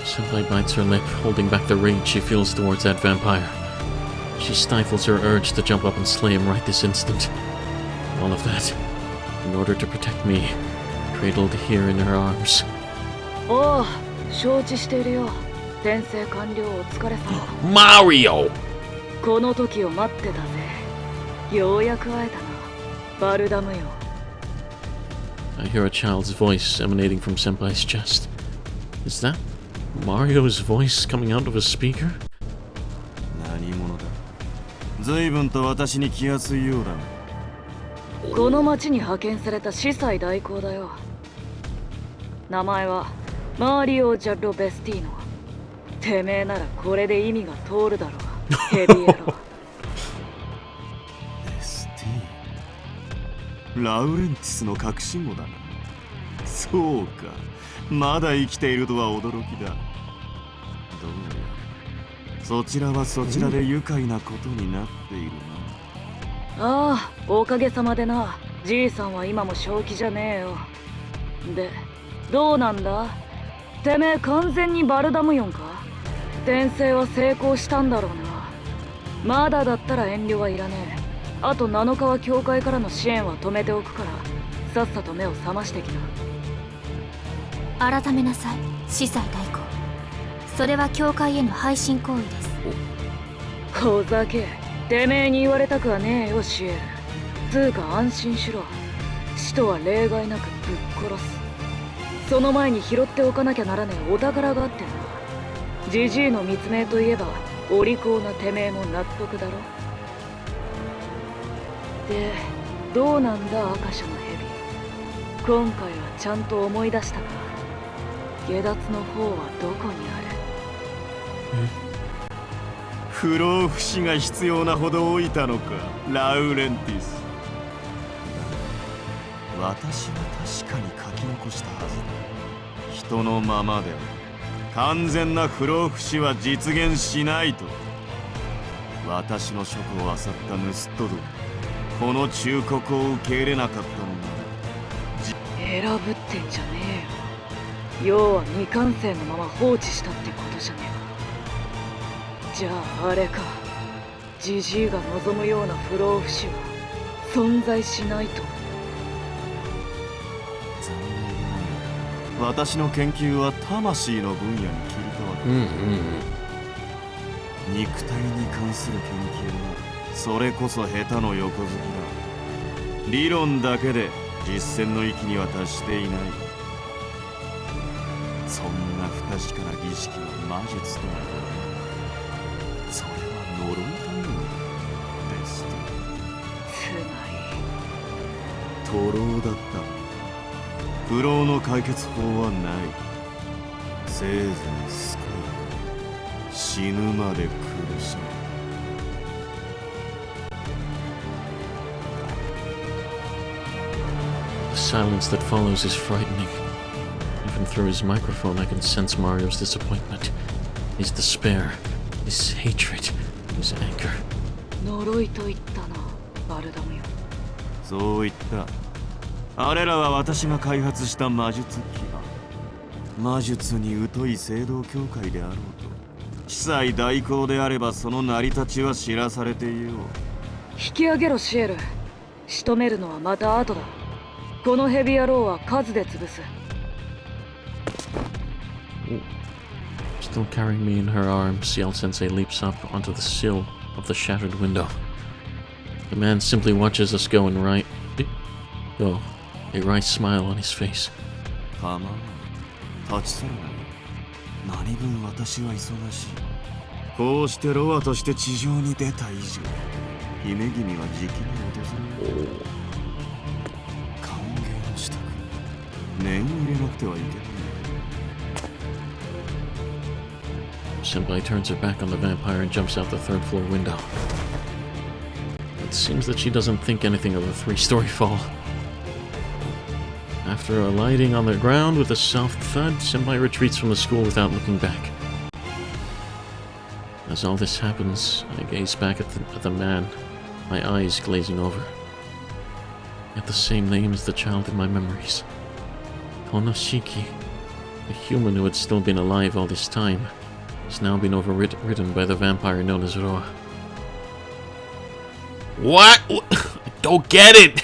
Senpai bites her lip, holding back the rage she feels towards that vampire. She stifles her urge to jump up and slay him right this instant. All of that, in order to protect me, cradled here in her arms. おう、承知しているよ。転生完了お疲れ様。Mario! この時を待ってたぜ。ようやく会えたな。バルダムよ。I hear a child's voice emanating from Senpai's chest. Is that Mario's voice coming out of a speaker? 何者だ。随分と私に気安いようだな。この町に派遣された司祭代行だよ。名前はマーリオ・ジャッロ・ベスティーノ。てめえならこれで意味が通るだろう。ヘビ野郎。ベスティー。ラウレンティスの隠し子だな。そうか。まだ生きているとは驚きだ。どうやらそちらはそちらで愉快なことになっているな。ああ、おかげさまでな。じいさんは今も正気じゃねえよ。で、どうなんだ？てめえ完全にバルダムヨンか？転生は成功したんだろうな。まだだったら遠慮はいらねえ。あと7日は教会からの支援は止めておくから、さっさと目を覚ましてきな。改めなさい、司祭代行。それは教会への背信行為です。小酒、てめえに言われたくはねえよ、シエル。つうか安心しろ。使徒は例外なくぶっ殺す。その前に拾っておかなきゃならねえお宝があってな。ジジイの密命といえばお利口なてめえも納得だろ。で、どうなんだ赤書の蛇。今回はちゃんと思い出したか。下脱の方はどこにある？不老不死が必要なほど老いたのか、ラウレンティス。私は確かに書き残したはずだ。人のままでは完全な不老不死は実現しないと。私の職を漁った盗人ども、この忠告を受け入れなかったのな。選ぶってんじゃねえよ。要は未完成のまま放置したってことじゃねえか。じゃああれか。ジジイが望むような不老不死は存在しないと。残念ながら私の研究は魂の分野に切り替わった。肉体に関する研究はそれこそ下手の横好きだ。理論だけで実践の域には達していない。そんな不確かな儀式は魔術となる。それは呪いというのですと。つまり徒労だった。不老の解決法はない。せいぜい救い。死ぬまで苦しむ。The silence that follows is frightening. Even through his microphone, I can sense Mario's disappointment, his despair, his hatred, his anger. 呪いと言ったな、バルダムよ。そう言った。あれらは私が開発した魔術機。魔術に疎い聖堂教会であろうと、司祭代行であればその成り立ちは知らされていよう。引き上げろシエル。仕留めるのはまた後だ。このヘビ野郎は数で潰す。Still carrying me in her arms, Ciel Sensei leaps up onto the sill of the shattered window. The man simply watches us go and go, a wry smile on his face. 構わん。立ち去るなよ。何分私は忙しい。こうしてロアとして地上に出た以上、姫君はじきに訪れる。歓迎をしたく、念を入れなくてはいけない。Senpai turns her back on the vampire and jumps out the third floor window. It seems that she doesn't think anything of a 3-story fall. After alighting on the ground with a soft thud, Senpai retreats from the school without looking back. As all this happens, I gaze back at the man, my eyes glazing over. Yet the same name as the child in my memories. Kono Shiki, a human who had still been alive all this time, has now been overridden by the vampire known as Roa. What? I don't get it.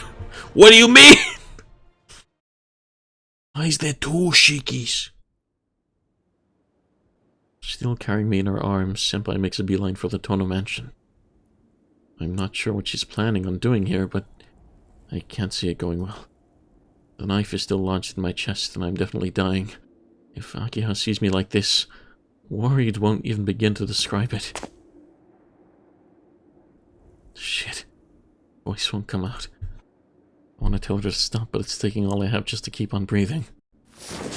What do you mean? Why is there 2 Shikis? Still carrying me in her arms, Senpai makes a beeline for the Tono mansion. I'm not sure what she's planning on doing here, but I can't see it going well. The knife is still lodged in my chest, and I'm definitely dying. If Akiha sees me like this, worried won't even begin to describe it. Shit. Voice won't come out. I want to tell her to stop, but it's taking all I have just to keep on breathing.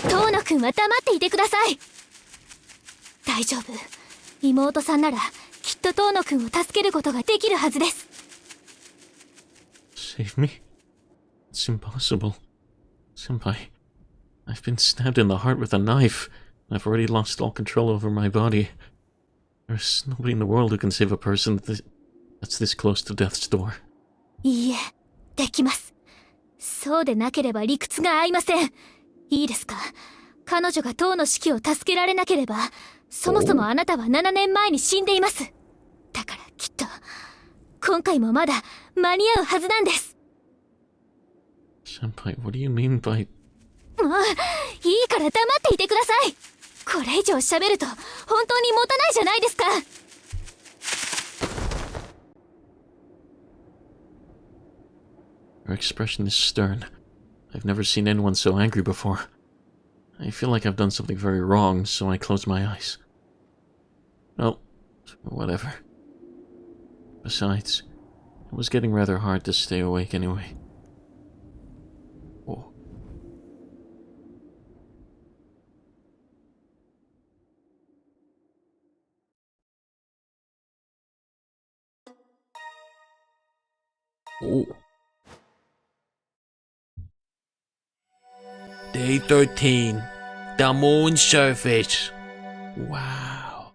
トーノ君は黙っていてください。大丈夫。妹さんならきっとトーノ君を助けることができるはずです。Save me? It's impossible. Senpai, I've been stabbed in the heart with a knife. I've already lost all control over my body. There's nobody in the world who can save a person that's this close to death's door. いいえ、できます。そうでなければ理屈が合いません。いいですか？彼女が塔の指揮を助けられなければ、そもそもあなたは7年前に死んでいます。だからきっと、今回もまだ間に合うはずなんです。Senpai, what do you mean by... もう、いいから黙っていてください。これ以上喋ると、本当に持たないじゃないですか。Her expression is stern. I've never seen anyone so angry before. I feel like I've done something very wrong, so I close my eyes. Well, whatever. Besides, it was getting rather hard to stay awake anyway. Oh. Oh. Day 13. The moon's surface. Wow.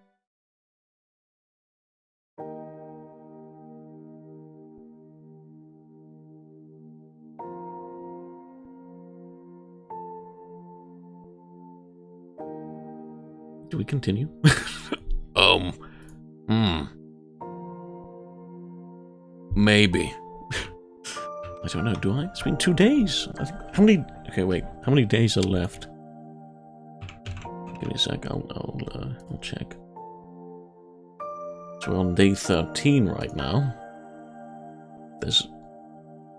Do we continue? Maybe. I don't know, do I? It's been 2 days. How many... Okay, wait. How many days are left? Give me a sec. I'll check. So we're on day 13 right now. There's...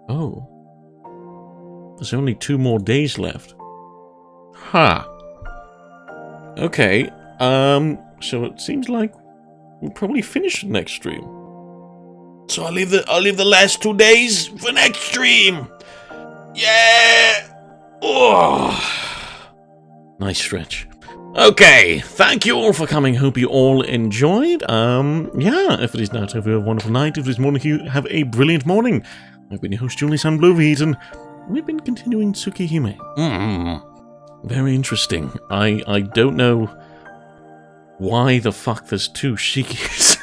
Oh. There's only 2 more days left. Huh. Okay. So it seems like we'll probably finish the next stream. So I'll leave the last 2 days for next stream. Yeah. Oh. Nice stretch. Okay, thank you all for coming. Hope you all enjoyed. Yeah, if it is not, have a wonderful night. If it is morning, you have a brilliant morning. I've been your host, Julius and Blueheat, and we've been continuing Tsukihime. Very interesting. I don't know why the fuck there's two Shikis.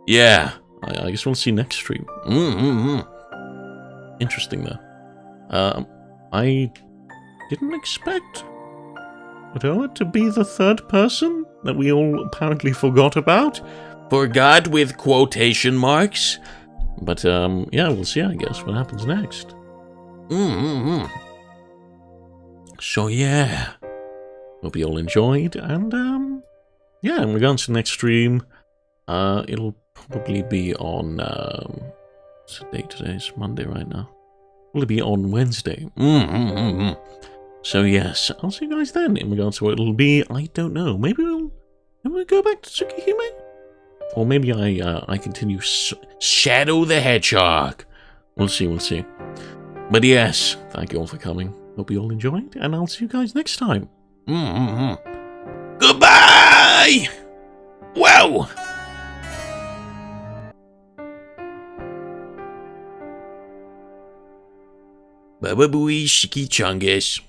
Yeah, I guess we'll see next stream. Interesting though. I didn't expect Otoa to be the third person that we all apparently forgot about. Forgot with quotation marks. But yeah, we'll see, I guess, what happens next. So yeah, hope you all enjoyed, and yeah, in regards to next stream, it'll probably be on what's the date today? It's Monday right now. Will it be on Wednesday? So yes, I'll see you guys then. In regards to what it'll be, I don't know. Maybe we'll go back to Tsukihime, or maybe I continue Shadow the Hedgehog. We'll see. But yes, thank you all for coming. Hope you all enjoyed, and I'll see you guys next time. Goodbye! Wow! Baba Booey Shiki Chungus.